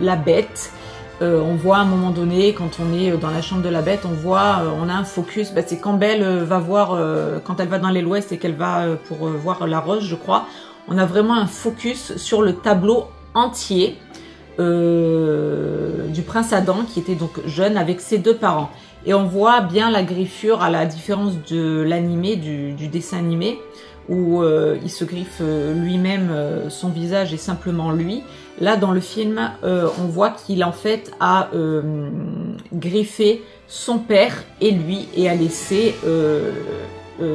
la bête. On voit à un moment donné, quand on est dans la chambre de la bête, on a un focus, c'est quand Belle va voir, quand elle va dans l'aile ouest et qu'elle va pour voir la roche, je crois, on a vraiment un focus sur le tableau entier du prince Adam, qui était donc jeune avec ses deux parents. Et on voit bien la griffure à la différence de l'animé, du dessin animé, où il se griffe lui-même son visage et simplement lui. Là, dans le film, on voit qu'il en fait a griffé son père et lui et a laissé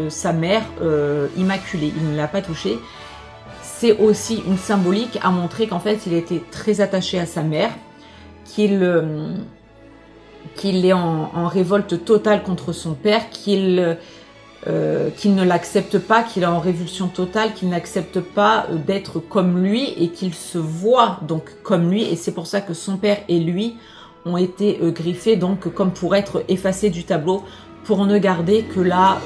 sa mère immaculée. Il ne l'a pas touchée. C'est aussi une symbolique à montrer qu'en fait, il était très attaché à sa mère, qu'il est en révolte totale contre son père, qu'il ne l'accepte pas, qu'il est en révulsion totale, qu'il n'accepte pas d'être comme lui et qu'il se voit donc comme lui. Et c'est pour ça que son père et lui ont été griffés, donc comme pour être effacés du tableau, pour ne garder que la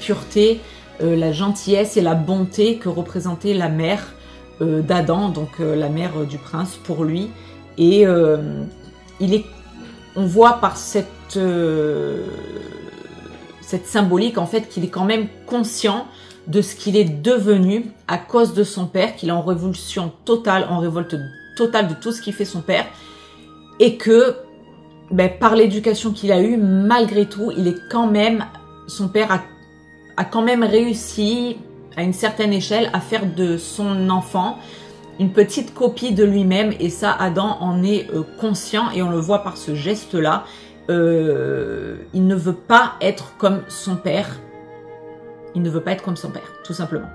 pureté, la gentillesse et la bonté que représentait la mère d'Adam, donc la mère du prince pour lui. Et on voit par cette symbolique en fait qu'il est quand même conscient de ce qu'il est devenu à cause de son père, qu'il est en révulsion totale, en révolte totale de tout ce qui fait son père, et que par l'éducation qu'il a eue, malgré tout, il est quand même, son père a quand même réussi à une certaine échelle à faire de son enfant une petite copie de lui-même, et ça Adam en est conscient et on le voit par ce geste-là. Il ne veut pas être comme son père. Il ne veut pas être comme son père, tout simplement.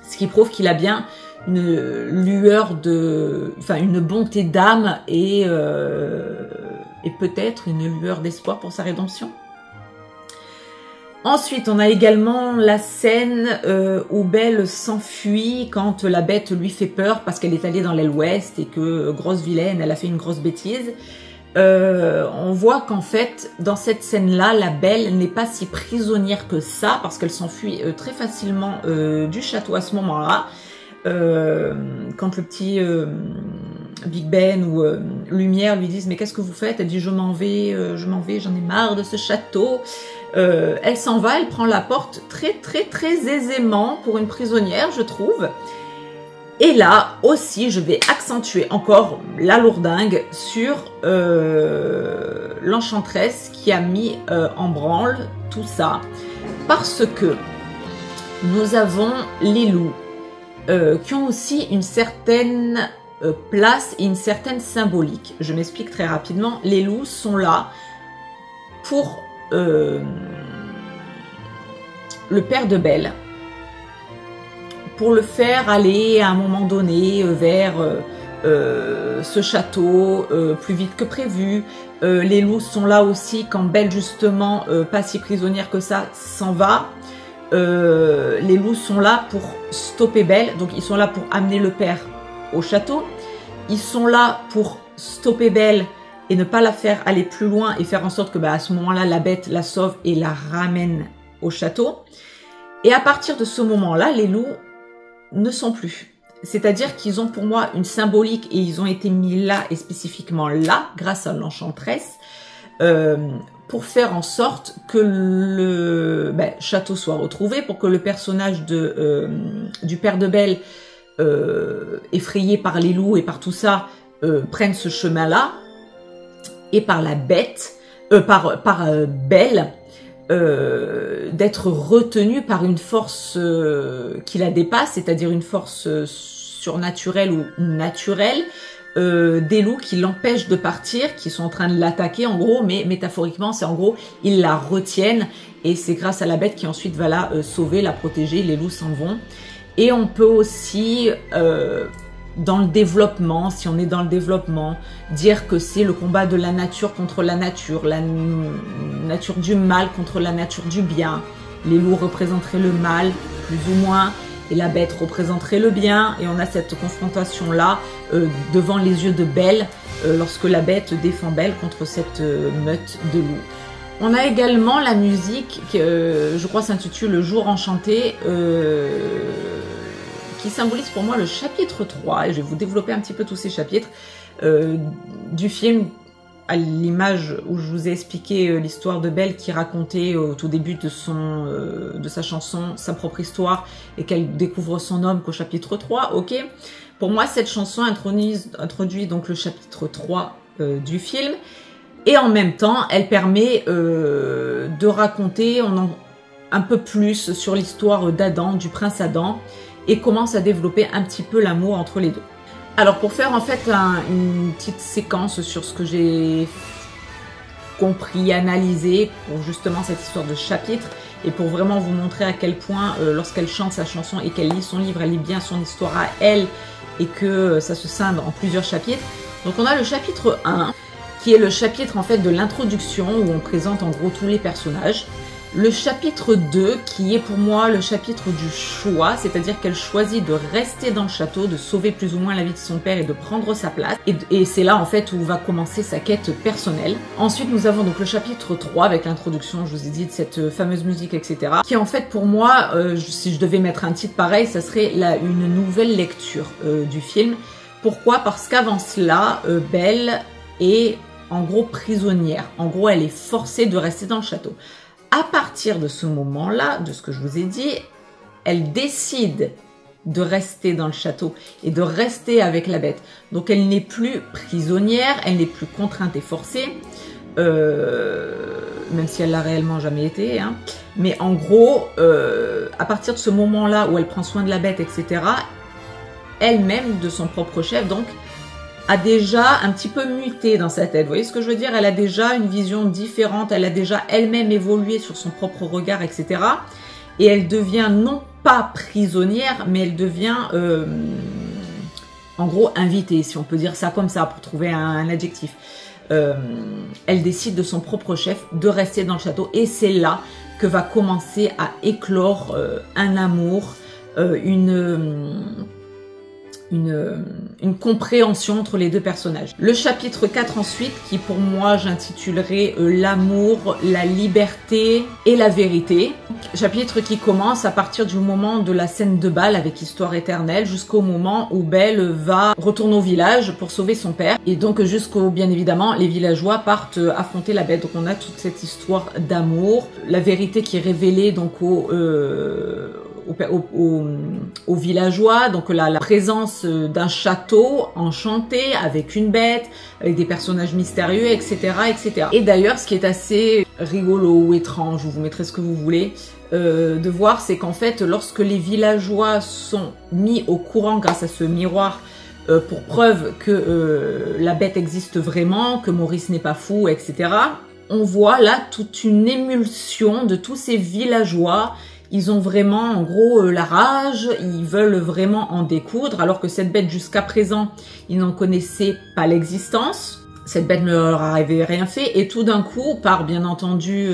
Ce qui prouve qu'il a bien une lueur une bonté d'âme et peut-être une lueur d'espoir pour sa rédemption. Ensuite, on a également la scène où Belle s'enfuit quand la bête lui fait peur parce qu'elle est allée dans l'aile ouest et que, grosse vilaine, elle a fait une grosse bêtise. On voit qu'en fait, dans cette scène-là, la Belle n'est pas si prisonnière que ça parce qu'elle s'enfuit très facilement du château à ce moment-là. Quand le petit Big Ben ou Lumière lui disent « Mais qu'est-ce que vous faites ?» Elle dit « Je m'en vais, j'en ai marre de ce château. » Elle s'en va, elle prend la porte très aisément pour une prisonnière, je trouve. Et là aussi, je vais accentuer encore la lourdingue sur l'enchanteresse qui a mis en branle tout ça. Parce que nous avons les loups qui ont aussi une certaine place et une certaine symbolique. Je m'explique très rapidement. Les loups sont là pour le père de Belle, pour le faire aller à un moment donné vers ce château plus vite que prévu. Les loups sont là aussi quand Belle justement, pas si prisonnière que ça, s'en va. Les loups sont là pour stopper Belle, donc ils sont là pour amener le père au château. Ils sont là pour stopper Belle et ne pas la faire aller plus loin et faire en sorte que à ce moment-là, la bête la sauve et la ramène au château. Et à partir de ce moment-là, les loups ne sont plus. C'est-à-dire qu'ils ont pour moi une symbolique et ils ont été mis là et spécifiquement là, grâce à l'enchanteresse, pour faire en sorte que le château soit retrouvé, pour que le personnage du père de Belle, effrayé par les loups et par tout ça, prenne ce chemin-là, et par la bête, par Belle, d'être retenue par une force qui la dépasse, c'est-à-dire une force surnaturelle ou naturelle, des loups qui l'empêchent de partir, qui sont en train de l'attaquer en gros, mais métaphoriquement c'est en gros, ils la retiennent et c'est grâce à la bête qui ensuite va la sauver, la protéger, les loups s'en vont. Et on peut aussi, dans le développement, si on est dans le développement, dire que c'est le combat de la nature contre la nature nature du mal contre la nature du bien. Les loups représenteraient le mal, plus ou moins, et la bête représenterait le bien, et on a cette confrontation-là devant les yeux de Belle, lorsque la bête défend Belle contre cette meute de loups. On a également la musique qui, je crois, s'intitule « Le jour enchanté », qui symbolise pour moi le chapitre 3, et je vais vous développer un petit peu tous ces chapitres du film, à l'image où je vous ai expliqué l'histoire de Belle qui racontait au tout début de sa chanson sa propre histoire et qu'elle découvre son homme qu'au chapitre 3, ok. Pour moi, cette chanson introduit donc le chapitre 3 du film, Et en même temps, elle permet de raconter un peu plus sur l'histoire d'Adam, du prince Adam, et commence à développer un petit peu l'amour entre les deux. Alors pour faire en fait une petite séquence sur ce que j'ai compris, analysé pour justement cette histoire de chapitre, et pour vraiment vous montrer à quel point lorsqu'elle chante sa chanson et qu'elle lit son livre, elle lit bien son histoire à elle, et que ça se scinde en plusieurs chapitres. Donc on a le chapitre 1, qui est le chapitre en fait de l'introduction, où on présente en gros tous les personnages. Le chapitre 2, qui est pour moi le chapitre du choix, c'est-à-dire qu'elle choisit de rester dans le château, de sauver plus ou moins la vie de son père et de prendre sa place. Et c'est là en fait où va commencer sa quête personnelle. Ensuite nous avons donc le chapitre 3 avec l'introduction, je vous ai dit, de cette fameuse musique, etc. Qui en fait pour moi, si je devais mettre un titre pareil, ça serait une nouvelle lecture du film. Pourquoi? Parce qu'avant cela, Belle est en gros prisonnière. En gros, elle est forcée de rester dans le château. À partir de ce moment-là, de ce que je vous ai dit, elle décide de rester dans le château et de rester avec la bête. Donc elle n'est plus prisonnière, elle n'est plus contrainte et forcée, même si elle l'a réellement jamais été. Hein. Mais en gros, à partir de ce moment-là où elle prend soin de la bête, etc., elle-même, de son propre chef, donc, a déjà un petit peu muté dans sa tête. Vous voyez ce que je veux dire? Elle a déjà une vision différente, elle a déjà elle-même évolué sur son propre regard, etc. Et elle devient non pas prisonnière, mais elle devient, en gros, invitée, si on peut dire ça comme ça, pour trouver un adjectif. Elle décide de son propre chef de rester dans le château. Et c'est là que va commencer à éclore un amour, une compréhension entre les deux personnages. Le chapitre 4 ensuite, qui pour moi j'intitulerai l'amour, la liberté et la vérité. Chapitre qui commence à partir du moment de la scène de bal avec Histoire éternelle jusqu'au moment où Belle va retourner au village pour sauver son père. Et donc jusqu'au, bien évidemment, les villageois partent affronter la bête. Donc on a toute cette histoire d'amour, la vérité qui est révélée donc aux villageois, donc la présence d'un château enchanté avec une bête, avec des personnages mystérieux, etc., etc. Et d'ailleurs, ce qui est assez rigolo ou étrange, vous mettrai ce que vous voulez, de voir, c'est qu'en fait, lorsque les villageois sont mis au courant grâce à ce miroir, pour preuve que la bête existe vraiment, que Maurice n'est pas fou, etc., on voit là toute une émulsion de tous ces villageois. Ils ont vraiment, en gros, la rage, ils veulent vraiment en découdre, alors que cette bête, jusqu'à présent, ils n'en connaissaient pas l'existence. Cette bête ne leur avait rien fait, et tout d'un coup, par bien entendu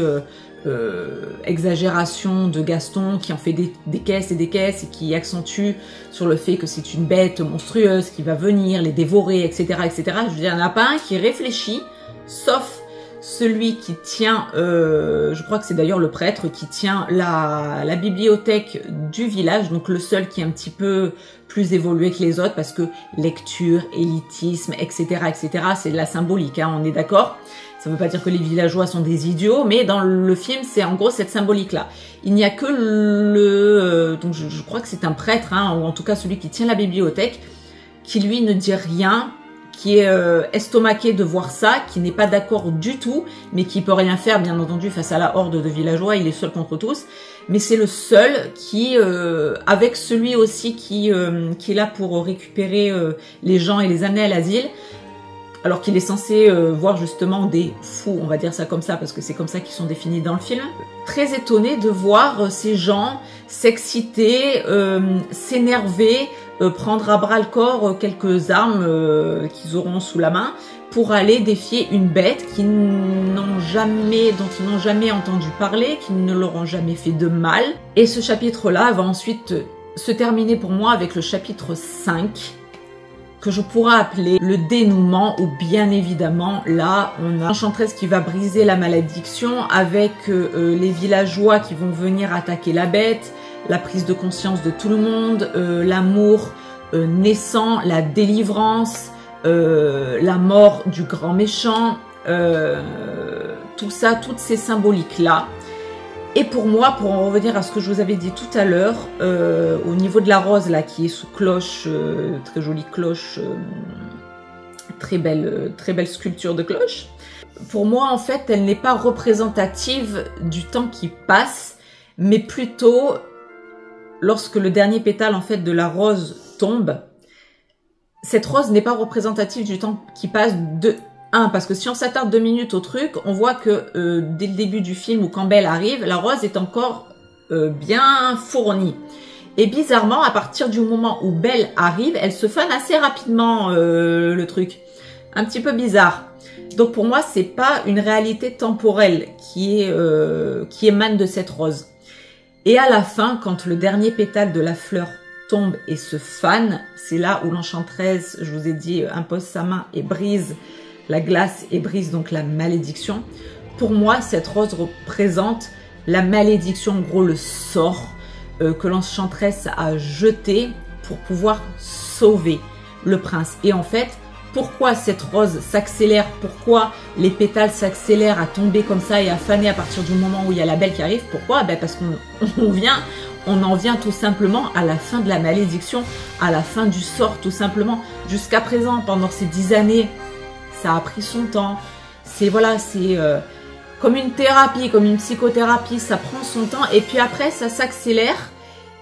exagération de Gaston, qui en fait des caisses et des caisses, et qui accentue sur le fait que c'est une bête monstrueuse qui va venir les dévorer, etc., etc. Je veux dire, il n'y en a pas un qui réfléchit, sauf celui qui tient, je crois que c'est d'ailleurs le prêtre qui tient la bibliothèque du village, donc le seul qui est un petit peu plus évolué que les autres, parce que lecture, élitisme, etc., etc., c'est de la symbolique, hein, on est d'accord. Ça ne veut pas dire que les villageois sont des idiots, mais dans le film, c'est en gros cette symbolique-là. Il n'y a que donc je crois que c'est un prêtre, hein, ou en tout cas celui qui tient la bibliothèque, qui lui ne dit rien, qui est estomaqué de voir ça, qui n'est pas d'accord du tout, mais qui peut rien faire, bien entendu, face à la horde de villageois, il est seul contre tous. Mais c'est le seul qui, avec celui aussi qui est là pour récupérer les gens et les amener à l'asile, alors qu'il est censé voir justement des fous, on va dire ça comme ça, parce que c'est comme ça qu'ils sont définis dans le film. Très étonné de voir ces gens s'exciter, s'énerver, prendre à bras le corps quelques armes qu'ils auront sous la main pour aller défier une bête dont ils n'ont jamais entendu parler, qui ne leur ont jamais fait de mal. Et ce chapitre-là va ensuite se terminer pour moi avec le chapitre 5, que je pourrais appeler le dénouement, où bien évidemment, là, on a l'enchanteresse qui va briser la malédiction avec les villageois qui vont venir attaquer la bête, la prise de conscience de tout le monde, l'amour naissant, la délivrance, la mort du grand méchant, tout ça, toutes ces symboliques-là. Et pour moi, pour en revenir à ce que je vous avais dit tout à l'heure, au niveau de la rose là qui est sous cloche, très jolie cloche, très belle sculpture de cloche. pour moi, en fait, elle n'est pas représentative du temps qui passe, mais plutôt lorsque le dernier pétale en fait de la rose tombe. Cette rose n'est pas représentative du temps qui passe de 1, parce que si on s'attarde 2 minutes au truc, on voit que dès le début du film où quand Belle arrive, la rose est encore bien fournie. Et bizarrement, à partir du moment où Belle arrive, elle se fane assez rapidement le truc. Un petit peu bizarre. Donc pour moi, c'est pas une réalité temporelle qui émane de cette rose. Et à la fin, quand le dernier pétale de la fleur tombe et se fane, c'est là où l'enchanteresse, je vous ai dit, impose sa main et brise la glace et brise donc la malédiction. Pour moi, cette rose représente la malédiction, en gros le sort que l'enchanteresse a jeté pour pouvoir sauver le prince. Et en fait, pourquoi cette rose s'accélère, pourquoi les pétales s'accélèrent à tomber comme ça et à faner à partir du moment où il y a la Belle qui arrive? Pourquoi? Ben parce qu'on en vient tout simplement à la fin de la malédiction, à la fin du sort tout simplement. Jusqu'à présent, pendant ces 10 années, ça a pris son temps. C'est voilà, c'est comme une thérapie, comme une psychothérapie, ça prend son temps et puis après ça s'accélère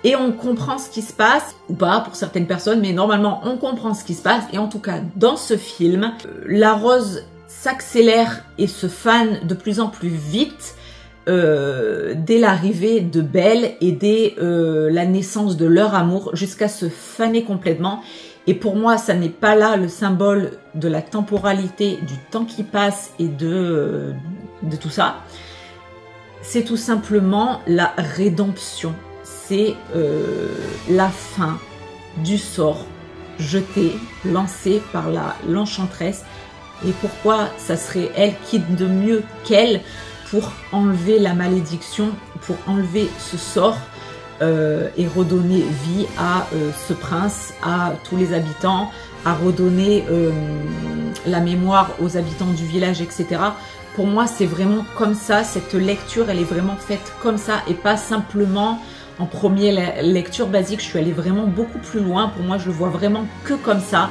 et on comprend ce qui se passe, ou pas pour certaines personnes, mais normalement on comprend ce qui se passe. Et en tout cas, dans ce film, la rose s'accélère et se fane de plus en plus vite dès l'arrivée de Belle et dès la naissance de leur amour, jusqu'à se faner complètement. Et pour moi, ça n'est pas là le symbole de la temporalité, du temps qui passe et de tout ça. C'est tout simplement la rédemption. C'est la fin du sort jeté, lancé par l'enchanteresse. Et pourquoi ça serait elle, qui de mieux qu'elle, pour enlever la malédiction, pour enlever ce sort et redonner vie à ce prince, à tous les habitants, à redonner la mémoire aux habitants du village, etc. Pour moi, c'est vraiment comme ça, cette lecture, elle est vraiment faite comme ça et pas simplement en première lecture basique. Je suis allée vraiment beaucoup plus loin. Pour moi, je le vois vraiment que comme ça.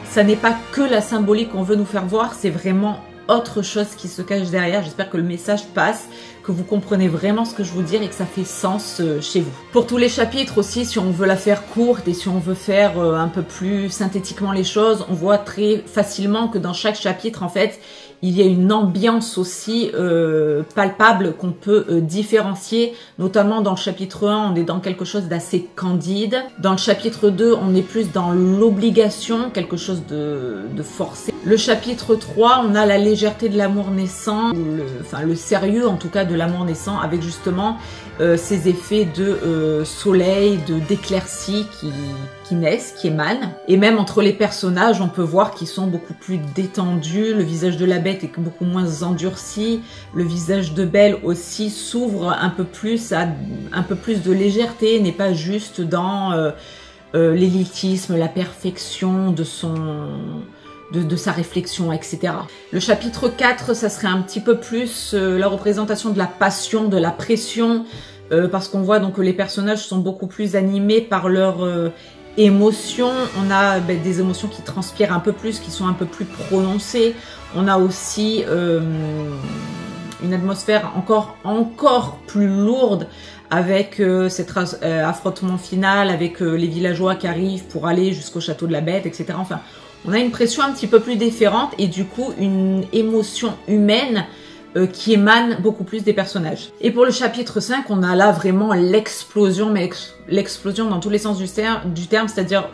Ça n'est pas que la symbolique qu'on veut nous faire voir, c'est vraiment autre chose qui se cache derrière. J'espère que le message passe, que vous comprenez vraiment ce que je veux dire et que ça fait sens chez vous. Pour tous les chapitres aussi, si on veut la faire courte et si on veut faire un peu plus synthétiquement les choses, on voit très facilement que dans chaque chapitre, en fait, il y a une ambiance aussi palpable qu'on peut différencier. Notamment dans le chapitre 1, on est dans quelque chose d'assez candide. Dans le chapitre 2, on est plus dans l'obligation, quelque chose de forcé. Le chapitre 3, on a la légèreté de l'amour naissant, le sérieux en tout cas de l'amour naissant, avec justement ces effets de soleil, d'éclaircie qui naissent, qui émanent. Et même entre les personnages, on peut voir qu'ils sont beaucoup plus détendus. Le visage de la Bête est beaucoup moins endurci. Le visage de Belle aussi s'ouvre un peu plus à un peu plus de légèreté, n'est pas juste dans l'élitisme, la perfection de sa réflexion, etc. Le chapitre 4, ça serait un petit peu plus la représentation de la passion, de la pression, parce qu'on voit donc que les personnages sont beaucoup plus animés par leur émotions. On a des émotions qui transpirent un peu plus, qui sont un peu plus prononcées. On a aussi une atmosphère encore plus lourde avec cet affrontement final, avec les villageois qui arrivent pour aller jusqu'au château de la Bête, etc. Enfin, on a une pression un petit peu plus différente et du coup une émotion humaine qui émane beaucoup plus des personnages. Et pour le chapitre 5, on a là vraiment l'explosion, mais l'explosion dans tous les sens du terme, c'est-à-dire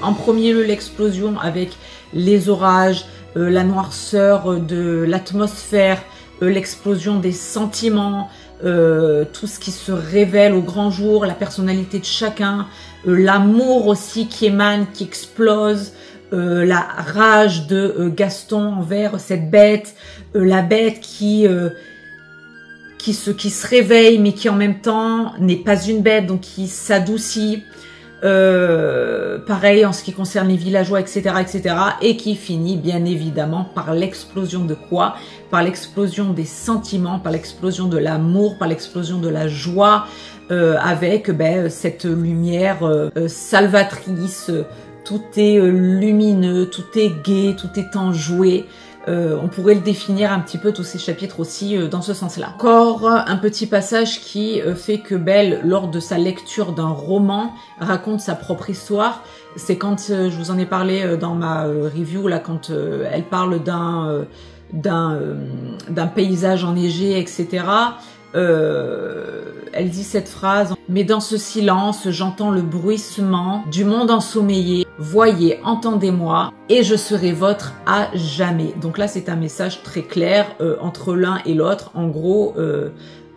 en premier lieu l'explosion avec les orages, la noirceur de l'atmosphère, l'explosion des sentiments, tout ce qui se révèle au grand jour, la personnalité de chacun, l'amour aussi qui émane, qui explose, la rage de Gaston envers cette bête, la bête qui se réveille mais qui en même temps n'est pas une bête, donc qui s'adoucit. Pareil en ce qui concerne les villageois, etc., etc. Et qui finit bien évidemment par l'explosion de quoi? Par l'explosion des sentiments, par l'explosion de l'amour, par l'explosion de la joie, avec cette lumière salvatrice. Tout est lumineux, tout est gai, tout est enjoué. On pourrait le définir un petit peu, tous ces chapitres aussi, dans ce sens-là. Encore un petit passage qui fait que Belle, lors de sa lecture d'un roman, raconte sa propre histoire. C'est quand, je vous en ai parlé dans ma review, là, quand elle parle d'un paysage enneigé, etc. Elle dit cette phrase: mais dans ce silence, j'entends le bruissement du monde ensommeillé. Voyez, entendez-moi, et je serai votre à jamais. Donc là, c'est un message très clair entre l'un et l'autre. En gros,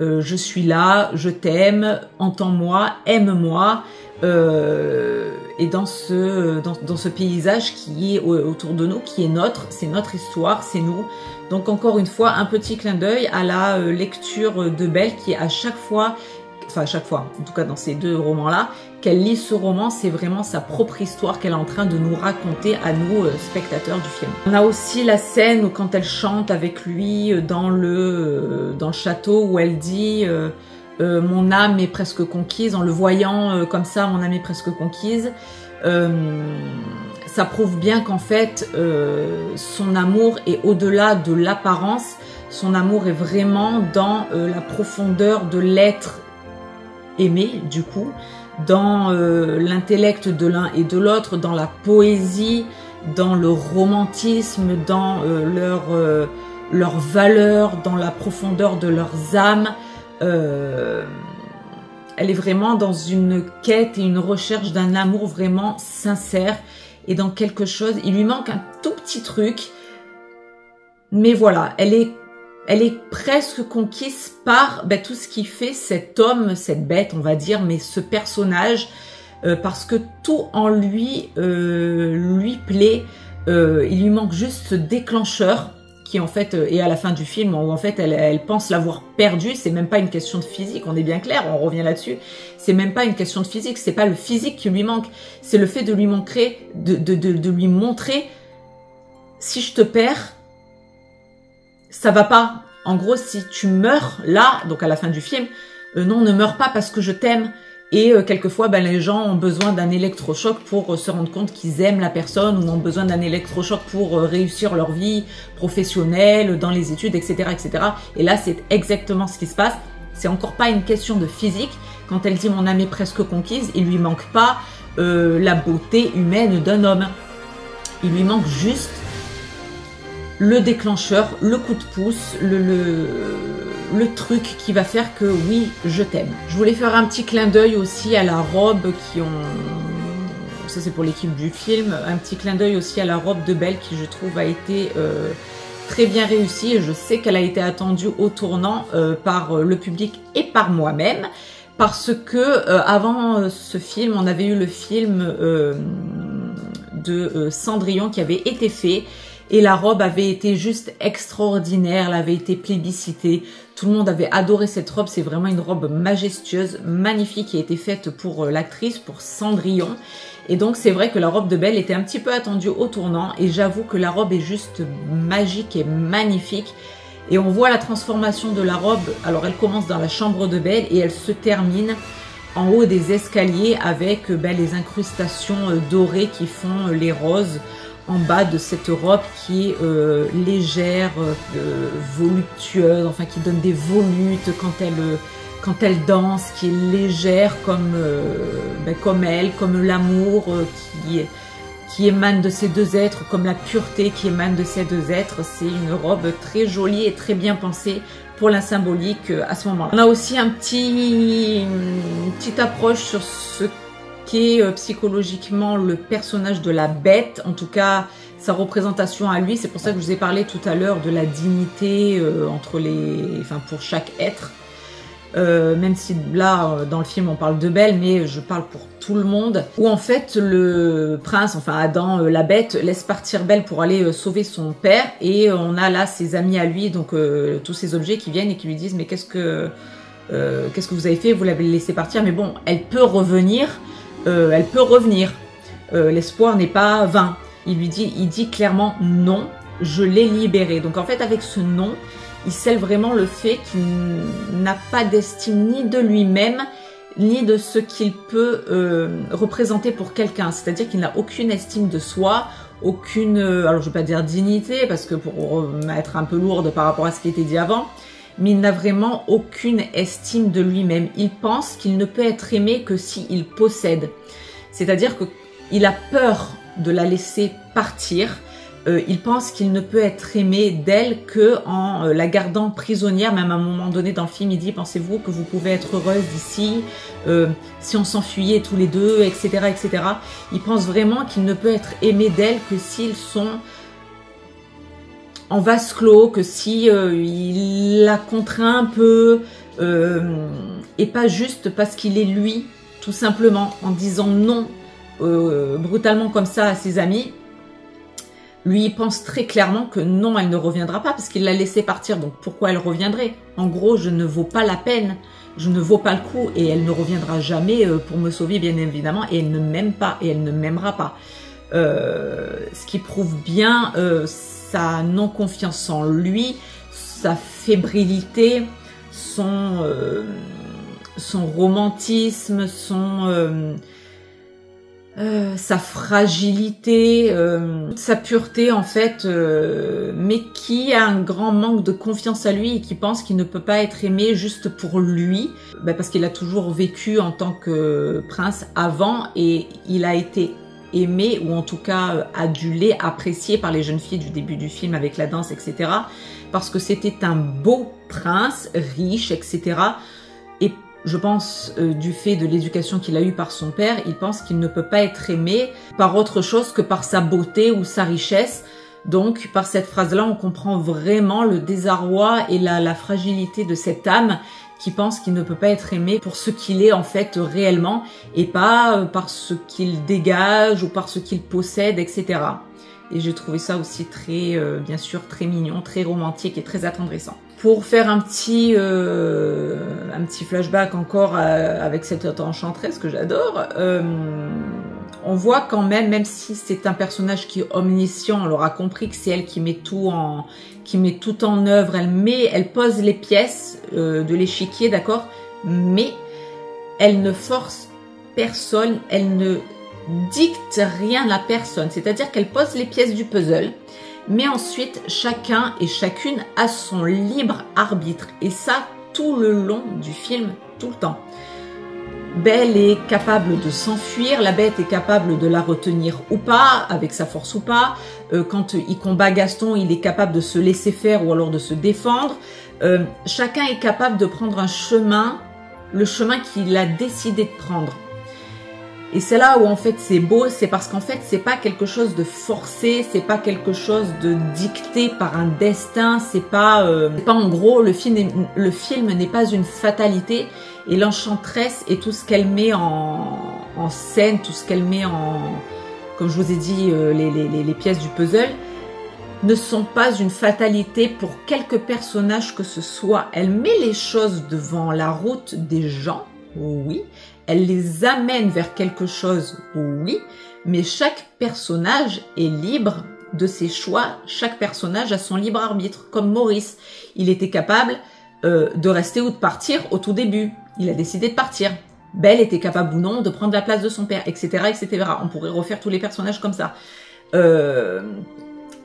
je suis là, je t'aime, entends-moi, aime-moi. Et dans ce paysage qui est autour de nous, qui est notre, c'est notre histoire, c'est nous. Donc encore une fois, un petit clin d'œil à la lecture de Belle qui à chaque fois, enfin à chaque fois, en tout cas dans ces deux romans-là, qu'elle lit ce roman, c'est vraiment sa propre histoire qu'elle est en train de nous raconter à nous, spectateurs du film. On a aussi la scène où quand elle chante avec lui dans le château, où elle dit mon âme est presque conquise, en le voyant comme ça, mon âme est presque conquise. Ça prouve bien qu'en fait, son amour est au-delà de l'apparence. Son amour est vraiment dans la profondeur de l'être aimé, du coup, dans l'intellect de l'un et de l'autre, dans la poésie, dans le romantisme, dans leurs valeurs, dans la profondeur de leurs âmes. Elle est vraiment dans une quête et une recherche d'un amour vraiment sincère et dans quelque chose. Il lui manque un tout petit truc, mais voilà, elle est presque conquise par tout ce qui fait cet homme, cette bête, on va dire, mais ce personnage, parce que tout en lui lui plaît. Il lui manque juste ce déclencheur qui en fait est à la fin du film, où en fait elle pense l'avoir perdu. C'est même pas une question de physique, on est bien clair, on revient là-dessus. C'est même pas une question de physique, c'est pas le physique qui lui manque, c'est le fait de lui montrer, de lui montrer, si je te perds, ça va pas. En gros, si tu meurs là, donc à la fin du film, non, ne meurs pas parce que je t'aime. Et quelquefois, les gens ont besoin d'un électrochoc pour se rendre compte qu'ils aiment la personne, ou ont besoin d'un électrochoc pour réussir leur vie professionnelle, dans les études, etc., etc. Et là, c'est exactement ce qui se passe. C'est encore pas une question de physique. Quand elle dit « mon âme est presque conquise », il lui manque pas la beauté humaine d'un homme. Il lui manque juste le déclencheur, le coup de pouce, le truc qui va faire que oui, je t'aime. Je voulais faire un petit clin d'œil aussi à la robe ça c'est pour l'équipe du film, un petit clin d'œil aussi à la robe de Belle qui je trouve a été très bien réussie, et je sais qu'elle a été attendue au tournant par le public et par moi-même, parce que avant ce film, on avait eu le film de Cendrillon qui avait été fait. Et la robe avait été juste extraordinaire, elle avait été plébiscitée. Tout le monde avait adoré cette robe. C'est vraiment une robe majestueuse, magnifique, qui a été faite pour l'actrice, pour Cendrillon. Et donc c'est vrai que la robe de Belle était un petit peu attendue au tournant. Et j'avoue que la robe est juste magique et magnifique. Et on voit la transformation de la robe. Alors elle commence dans la chambre de Belle et elle se termine en haut des escaliers avec les incrustations dorées qui font les roses en bas de cette robe qui est légère, voluptueuse, enfin qui donne des volutes quand elle danse, qui est légère comme elle, comme l'amour qui émane de ces deux êtres, comme la pureté qui émane de ces deux êtres. C'est une robe très jolie et très bien pensée pour la symbolique à ce moment-là. On a aussi une petite approche sur ce qui est psychologiquement le personnage de la bête, en tout cas sa représentation à lui. C'est pour ça que je vous ai parlé tout à l'heure de la dignité pour chaque être. Même si là, dans le film, on parle de Belle, mais je parle pour tout le monde. Où en fait, le prince, enfin Adam, la bête, laisse partir Belle pour aller sauver son père. Et on a là ses amis à lui, donc tous ces objets qui viennent et qui lui disent « mais qu'est-ce que vous avez fait? Vous l'avez laissé partir, mais bon, elle peut revenir. L'espoir n'est pas vain. » Il dit clairement « non, je l'ai libéré ». Donc en fait, avec ce « non », il scelle vraiment le fait qu'il n'a pas d'estime ni de lui-même, ni de ce qu'il peut représenter pour quelqu'un. C'est-à-dire qu'il n'a aucune estime de soi, aucune, alors je vais pas dire dignité, parce que pour être un peu lourde par rapport à ce qui était dit avant, mais il n'a vraiment aucune estime de lui-même. Il pense qu'il ne peut être aimé que s'il possède. C'est-à-dire qu'il a peur de la laisser partir. Il pense qu'il ne peut être aimé d'elle que en la gardant prisonnière. Même à un moment donné dans le film, il dit « Pensez-vous que vous pouvez être heureuse d'ici si on s'enfuyait tous les deux, etc. etc. » Il pense vraiment qu'il ne peut être aimé d'elle que s'ils sont en vase clos, que si il la contraint un peu, et pas juste parce qu'il est lui, tout simplement, en disant non brutalement comme ça à ses amis. Lui, il pense très clairement que non, elle ne reviendra pas parce qu'il l'a laissé partir. Donc, pourquoi elle reviendrait? En gros, je ne vaux pas la peine, je ne vaux pas le coup et elle ne reviendra jamais pour me sauver, bien évidemment. Et elle ne m'aime pas et elle ne m'aimera pas. Ce qui prouve bien sa non-confiance en lui, sa fébrilité, son romantisme, sa fragilité, sa pureté en fait, mais qui a un grand manque de confiance à lui et qui pense qu'il ne peut pas être aimé juste pour lui, parce qu'il a toujours vécu en tant que prince avant et il a été aimé ou en tout cas adulé, apprécié par les jeunes filles du début du film avec la danse, etc. Parce que c'était un beau prince, riche, etc. Et je pense, du fait de l'éducation qu'il a eue par son père, il pense qu'il ne peut pas être aimé par autre chose que par sa beauté ou sa richesse. Donc, par cette phrase-là, on comprend vraiment le désarroi et la fragilité de cette âme qui pense qu'il ne peut pas être aimé pour ce qu'il est en fait réellement et pas par ce qu'il dégage ou par ce qu'il possède, etc. Et j'ai trouvé ça aussi très, bien sûr, très mignon, très romantique et très attendrissant. Pour faire un petit flashback encore avec cette enchanteresse que j'adore, on voit quand même si c'est un personnage qui est omniscient, on l'aura compris que c'est elle qui met tout en œuvre, elle pose les pièces de l'échiquier, d'accord, mais elle ne force personne, elle ne dicte rien à personne, c'est-à-dire qu'elle pose les pièces du puzzle, mais ensuite chacun et chacune a son libre arbitre, et ça tout le long du film, tout le temps. Belle est capable de s'enfuir, la bête est capable de la retenir ou pas, avec sa force ou pas. Quand il combat Gaston, il est capable de se laisser faire ou alors de se défendre. Chacun est capable de prendre un chemin, le chemin qu'il a décidé de prendre. Et c'est là où en fait c'est beau, c'est parce qu'en fait c'est pas quelque chose de forcé, c'est pas quelque chose de dicté par un destin, c'est pas en gros le film n'est pas une fatalité et l'enchanteresse et tout ce qu'elle met en scène, tout ce qu'elle met comme je vous ai dit, les pièces du puzzle ne sont pas une fatalité pour quelques personnages que ce soit. Elle met les choses devant la route des gens, oui. Elle les amène vers quelque chose, oui, mais chaque personnage est libre de ses choix. Chaque personnage a son libre arbitre, comme Maurice. Il était capable de rester ou de partir au tout début. Il a décidé de partir. Belle était capable ou non de prendre la place de son père, etc., etc. On pourrait refaire tous les personnages comme ça.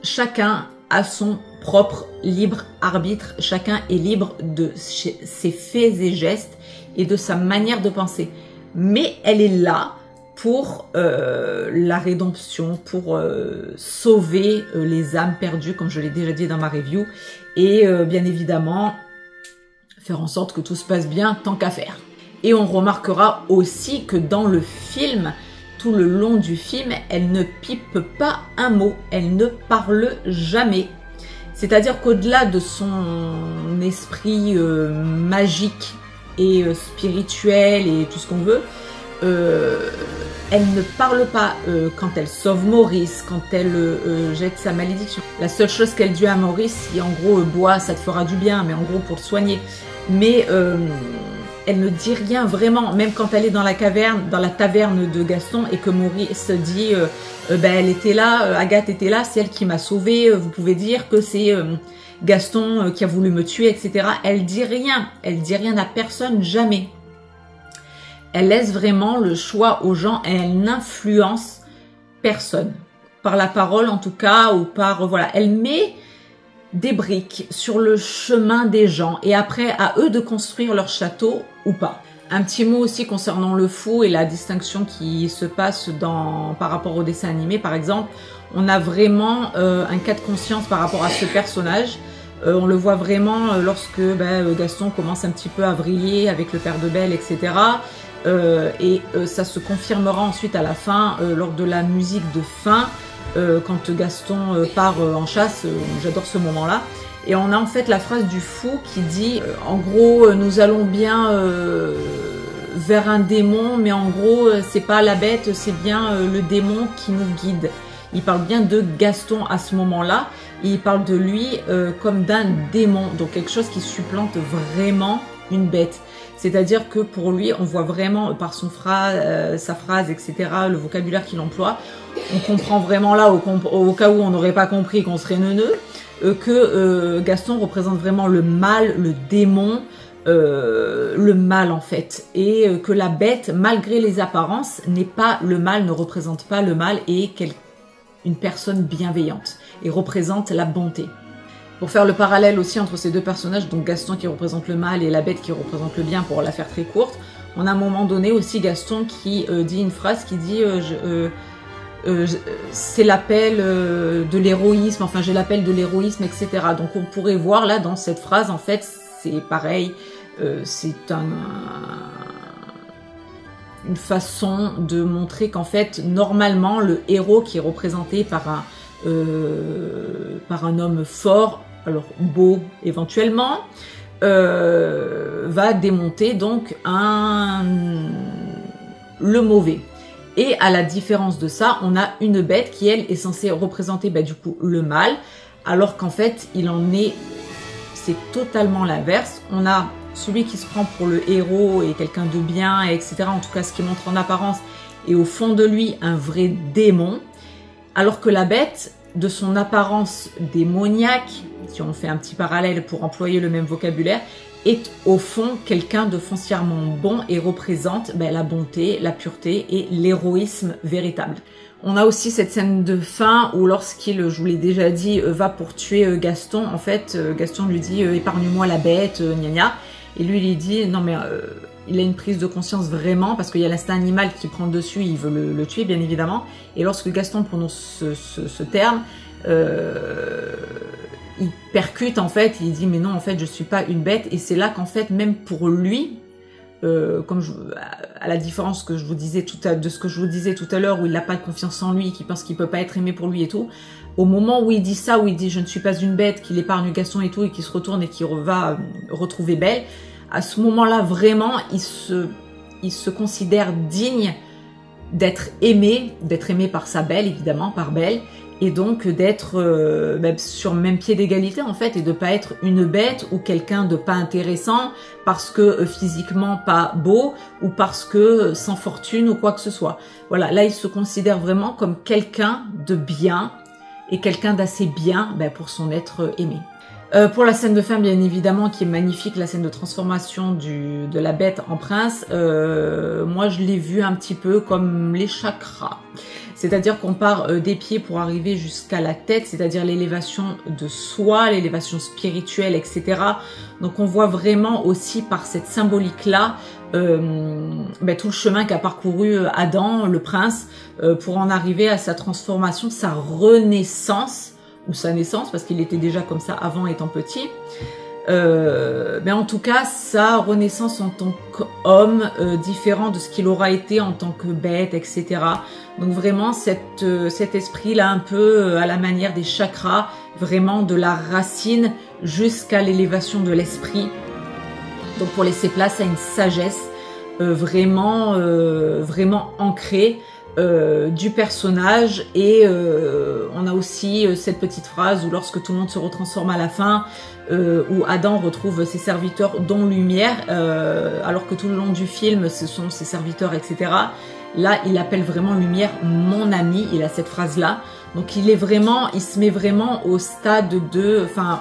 Chacun a son propre libre arbitre. Chacun est libre de ses faits et gestes et de sa manière de penser. Mais elle est là pour la rédemption, pour sauver les âmes perdues, comme je l'ai déjà dit dans ma review, et bien évidemment, faire en sorte que tout se passe bien tant qu'à faire. Et on remarquera aussi que dans le film, tout le long du film, elle ne pipe pas un mot, elle ne parle jamais. C'est-à-dire qu'au-delà de son esprit magique et spirituelle et tout ce qu'on veut, elle ne parle pas quand elle sauve Maurice, quand elle jette sa malédiction. La seule chose qu'elle dit à Maurice, c'est en gros bois, ça te fera du bien, mais en gros pour le soigner. Mais elle ne dit rien vraiment, même quand elle est dans la caverne, dans la taverne de Gaston et que Maurice dit elle était là, Agathe était là, c'est elle qui m'a sauvée, vous pouvez dire que c'est Gaston qui a voulu me tuer, etc. Elle dit rien à personne, jamais. Elle laisse vraiment le choix aux gens et elle n'influence personne. par la parole en tout cas, ou par, voilà, elle met des briques sur le chemin des gens et après à eux de construire leur château ou pas. Un petit mot aussi concernant le fou et la distinction qui se passe par rapport au dessin animé par exemple. On a vraiment un cas de conscience par rapport à ce personnage. On le voit vraiment lorsque Gaston commence un petit peu à vriller avec le père de Belle, etc. Ça se confirmera ensuite à la fin lors de la musique de fin. Quand Gaston part en chasse, j'adore ce moment-là. Et on a en fait la phrase du fou qui dit en gros nous allons bien vers un démon, mais en gros c'est pas la bête, c'est bien le démon qui nous guide. Il parle bien de Gaston à ce moment-là, et il parle de lui comme d'un démon, donc quelque chose qui supplante vraiment une bête. C'est-à-dire que pour lui, on voit vraiment par sa phrase, etc., le vocabulaire qu'il emploie, on comprend vraiment là, au cas où on n'aurait pas compris qu'on serait neuneux, que Gaston représente vraiment le mal, le démon, le mal en fait, et que la bête, malgré les apparences, n'est pas le mal, ne représente pas le mal, et une personne bienveillante, et représente la bonté. Pour faire le parallèle aussi entre ces deux personnages, donc Gaston qui représente le mal et la bête qui représente le bien, pour la faire très courte, on a à un moment donné aussi Gaston qui dit une phrase qui dit c'est l'appel de l'héroïsme, enfin j'ai l'appel de l'héroïsme, etc. Donc on pourrait voir là dans cette phrase, en fait, c'est pareil, c'est une façon de montrer qu'en fait, normalement, le héros qui est représenté par un homme fort, alors beau éventuellement, va démonter donc le mauvais. Et à la différence de ça, on a une bête qui, elle, est censée représenter du coup le mal, alors qu'en fait, c'est totalement l'inverse. On a celui qui se prend pour le héros et quelqu'un de bien, etc. En tout cas, ce qui montre en apparence, et au fond de lui, un vrai démon. Alors que la bête, de son apparence démoniaque, si on fait un petit parallèle pour employer le même vocabulaire, est au fond quelqu'un de foncièrement bon et représente la bonté, la pureté et l'héroïsme véritable. On a aussi cette scène de fin où lorsqu'il, je vous l'ai déjà dit, va pour tuer Gaston, en fait, Gaston lui dit « épargne-moi la bête, gna gna ». Et lui, il dit « non mais il a une prise de conscience vraiment, parce qu'il y a l'instinct animal qui prend le dessus, il veut le tuer bien évidemment. Et lorsque Gaston prononce ce terme, il percute en fait, il dit mais non en fait je suis pas une bête. Et c'est là qu'en fait même pour lui, à la différence que je vous disais de ce que je vous disais tout à l'heure, où il n'a pas de confiance en lui, qu'il pense qu'il peut pas être aimé pour lui et tout, au moment où il dit ça, où il dit je ne suis pas une bête, qu'il épargne Gaston et tout, et qu'il se retourne et qu'il va retrouver Belle, à ce moment-là vraiment il se considère digne d'être aimé par sa Belle, évidemment, par Belle, et donc d'être sur le même pied d'égalité en fait, et de pas être une bête ou quelqu'un de pas intéressant parce que physiquement pas beau, ou parce que sans fortune ou quoi que ce soit. Voilà, là il se considère vraiment comme quelqu'un de bien et quelqu'un d'assez bien pour son être aimé. Pour la scène de fin, bien évidemment, qui est magnifique, la scène de transformation de la bête en prince, moi je l'ai vu un petit peu comme les chakras. C'est-à-dire qu'on part des pieds pour arriver jusqu'à la tête, c'est-à-dire l'élévation de soi, l'élévation spirituelle, etc. Donc on voit vraiment aussi par cette symbolique-là tout le chemin qu'a parcouru Adam, le prince, pour en arriver à sa transformation, sa renaissance, ou sa naissance, parce qu'il était déjà comme ça avant étant petit. Mais en tout cas, sa renaissance en tant qu'homme, différent de ce qu'il aura été en tant que bête, etc. Donc vraiment cet esprit-là, un peu à la manière des chakras, vraiment de la racine jusqu'à l'élévation de l'esprit. Donc pour laisser place à une sagesse vraiment ancrée du personnage. Et on a aussi cette petite phrase où lorsque tout le monde se retransforme à la fin, où Adam retrouve ses serviteurs dont Lumière, alors que tout le long du film ce sont ses serviteurs, etc. Là il appelle vraiment Lumière mon ami, il a cette phrase là, donc il se met vraiment au stade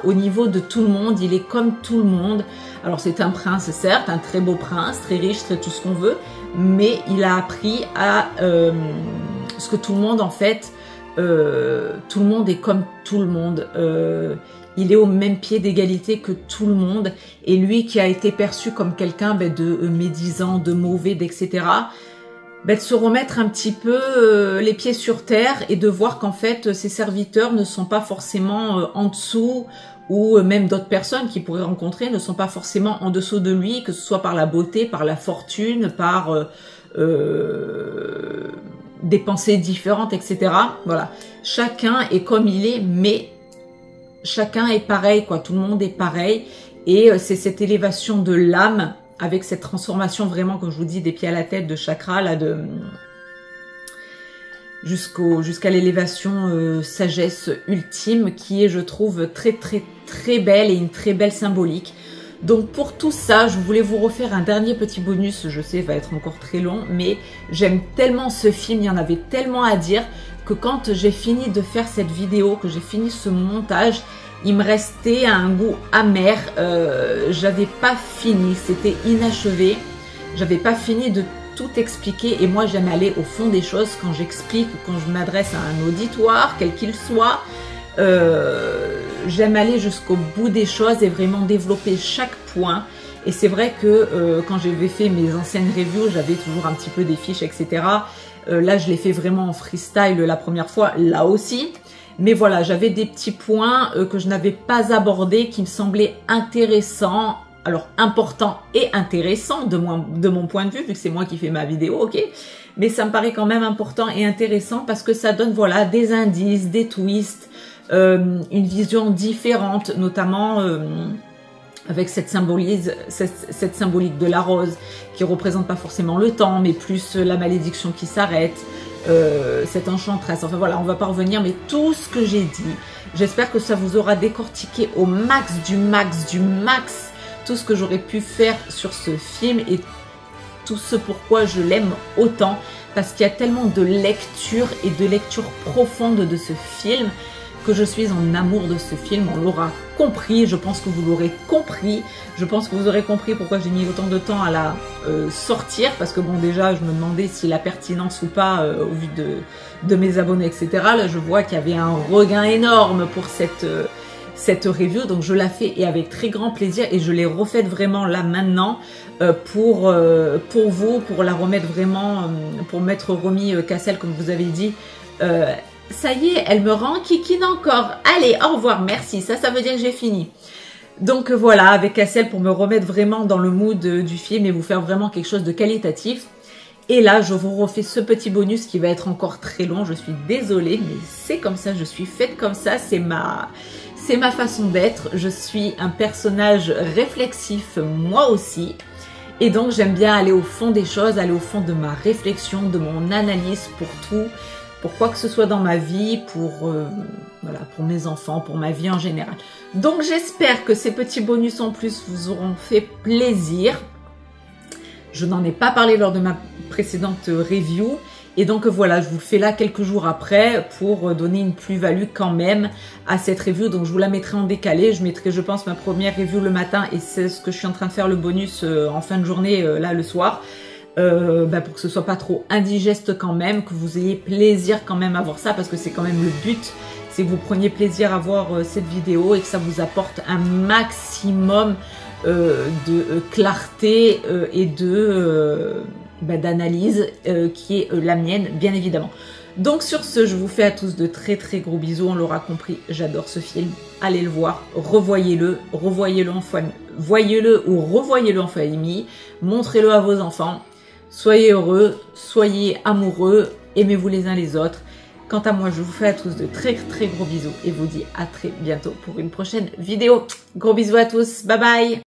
au niveau de tout le monde, il est comme tout le monde. Alors c'est un prince certes, un très beau prince, très riche, très tout ce qu'on veut, mais il a appris à ce que tout le monde en fait tout le monde est comme tout le monde. Il est au même pied d'égalité que tout le monde. Et lui qui a été perçu comme quelqu'un de médisant, de mauvais, etc., de se remettre un petit peu les pieds sur terre et de voir qu'en fait, ses serviteurs ne sont pas forcément en dessous, ou même d'autres personnes qu'il pourrait rencontrer ne sont pas forcément en dessous de lui, que ce soit par la beauté, par la fortune, par des pensées différentes, etc. Voilà. Chacun est comme il est, mais chacun est pareil, quoi. Tout le monde est pareil. Et c'est cette élévation de l'âme, avec cette transformation vraiment, comme je vous dis, des pieds à la tête, de chakra, là, jusqu'à l'élévation sagesse ultime, qui est, je trouve, très très très belle et une très belle symbolique. Donc pour tout ça, je voulais vous refaire un dernier petit bonus, je sais, il va être encore très long, mais j'aime tellement ce film, il y en avait tellement à dire, que quand j'ai fini de faire cette vidéo, que j'ai fini ce montage, il me restait un goût amer, j'avais pas fini, c'était inachevé, j'avais pas fini de tout expliquer, et moi j'aime aller au fond des choses quand j'explique, quand je m'adresse à un auditoire, quel qu'il soit, j'aime aller jusqu'au bout des choses et vraiment développer chaque point. Et c'est vrai que quand j'avais fait mes anciennes reviews, j'avais toujours un petit peu des fiches, etc. Là, je l'ai fait vraiment en freestyle la première fois, là aussi. Mais voilà, j'avais des petits points que je n'avais pas abordés, qui me semblaient intéressants. Alors, important et intéressant de mon point de vue, vu que c'est moi qui fais ma vidéo, ok. Mais ça me paraît quand même important et intéressant parce que ça donne, voilà, des indices, des twists, une vision différente, notamment avec cette symbolique de la rose, qui représente pas forcément le temps, mais plus la malédiction qui s'arrête, cette enchanteresse. Enfin voilà, on va pas revenir, mais tout ce que j'ai dit, j'espère que ça vous aura décortiqué au max du max du max tout ce que j'aurais pu faire sur ce film et tout ce pourquoi je l'aime autant, parce qu'il y a tellement de lecture et de lecture profonde de ce film que je suis en amour de ce film. On l'aura compris, je pense que vous l'aurez compris, je pense que vous aurez compris pourquoi j'ai mis autant de temps à la sortir, parce que bon, déjà je me demandais si la pertinence ou pas au vu de mes abonnés, etc. Là je vois qu'il y avait un regain énorme pour cette review, donc je la fais et avec très grand plaisir, et je l'ai refaite vraiment là maintenant pour vous, pour la remettre vraiment, pour m'être remis Cassel comme vous avez dit. Ça y est, elle me rend kikine encore. Allez, au revoir, merci, ça veut dire que j'ai fini. Donc voilà, avec Cassel pour me remettre vraiment dans le mood du film et vous faire vraiment quelque chose de qualitatif. Et là, je vous refais ce petit bonus qui va être encore très long, je suis désolée, mais c'est comme ça, je suis faite comme ça, c'est ma façon d'être. Je suis un personnage réflexif, moi aussi. Et donc, j'aime bien aller au fond des choses, aller au fond de ma réflexion, de mon analyse pour tout, pour quoi que ce soit dans ma vie, voilà, pour mes enfants, pour ma vie en général. Donc, j'espère que ces petits bonus en plus vous auront fait plaisir. Je n'en ai pas parlé lors de ma précédente review. Et donc voilà, je vous le fais là quelques jours après pour donner une plus-value quand même à cette review. Donc je vous la mettrai en décalé. Je mettrai, je pense, ma première review le matin et c'est ce que je suis en train de faire le bonus en fin de journée, là le soir. Pour que ce soit pas trop indigeste quand même, que vous ayez plaisir quand même à voir ça, parce que c'est quand même le but. C'est que vous preniez plaisir à voir cette vidéo et que ça vous apporte un maximum de clarté et d'analyse qui est la mienne, bien évidemment. Donc sur ce, je vous fais à tous de très très gros bisous. On l'aura compris, j'adore ce film. Allez le voir, revoyez-le, voyez-le ou revoyez-le en famille, montrez-le à vos enfants. Soyez heureux, soyez amoureux, aimez-vous les uns les autres. Quant à moi, je vous fais à tous de très très gros bisous et vous dis à très bientôt pour une prochaine vidéo. Gros bisous à tous, bye bye.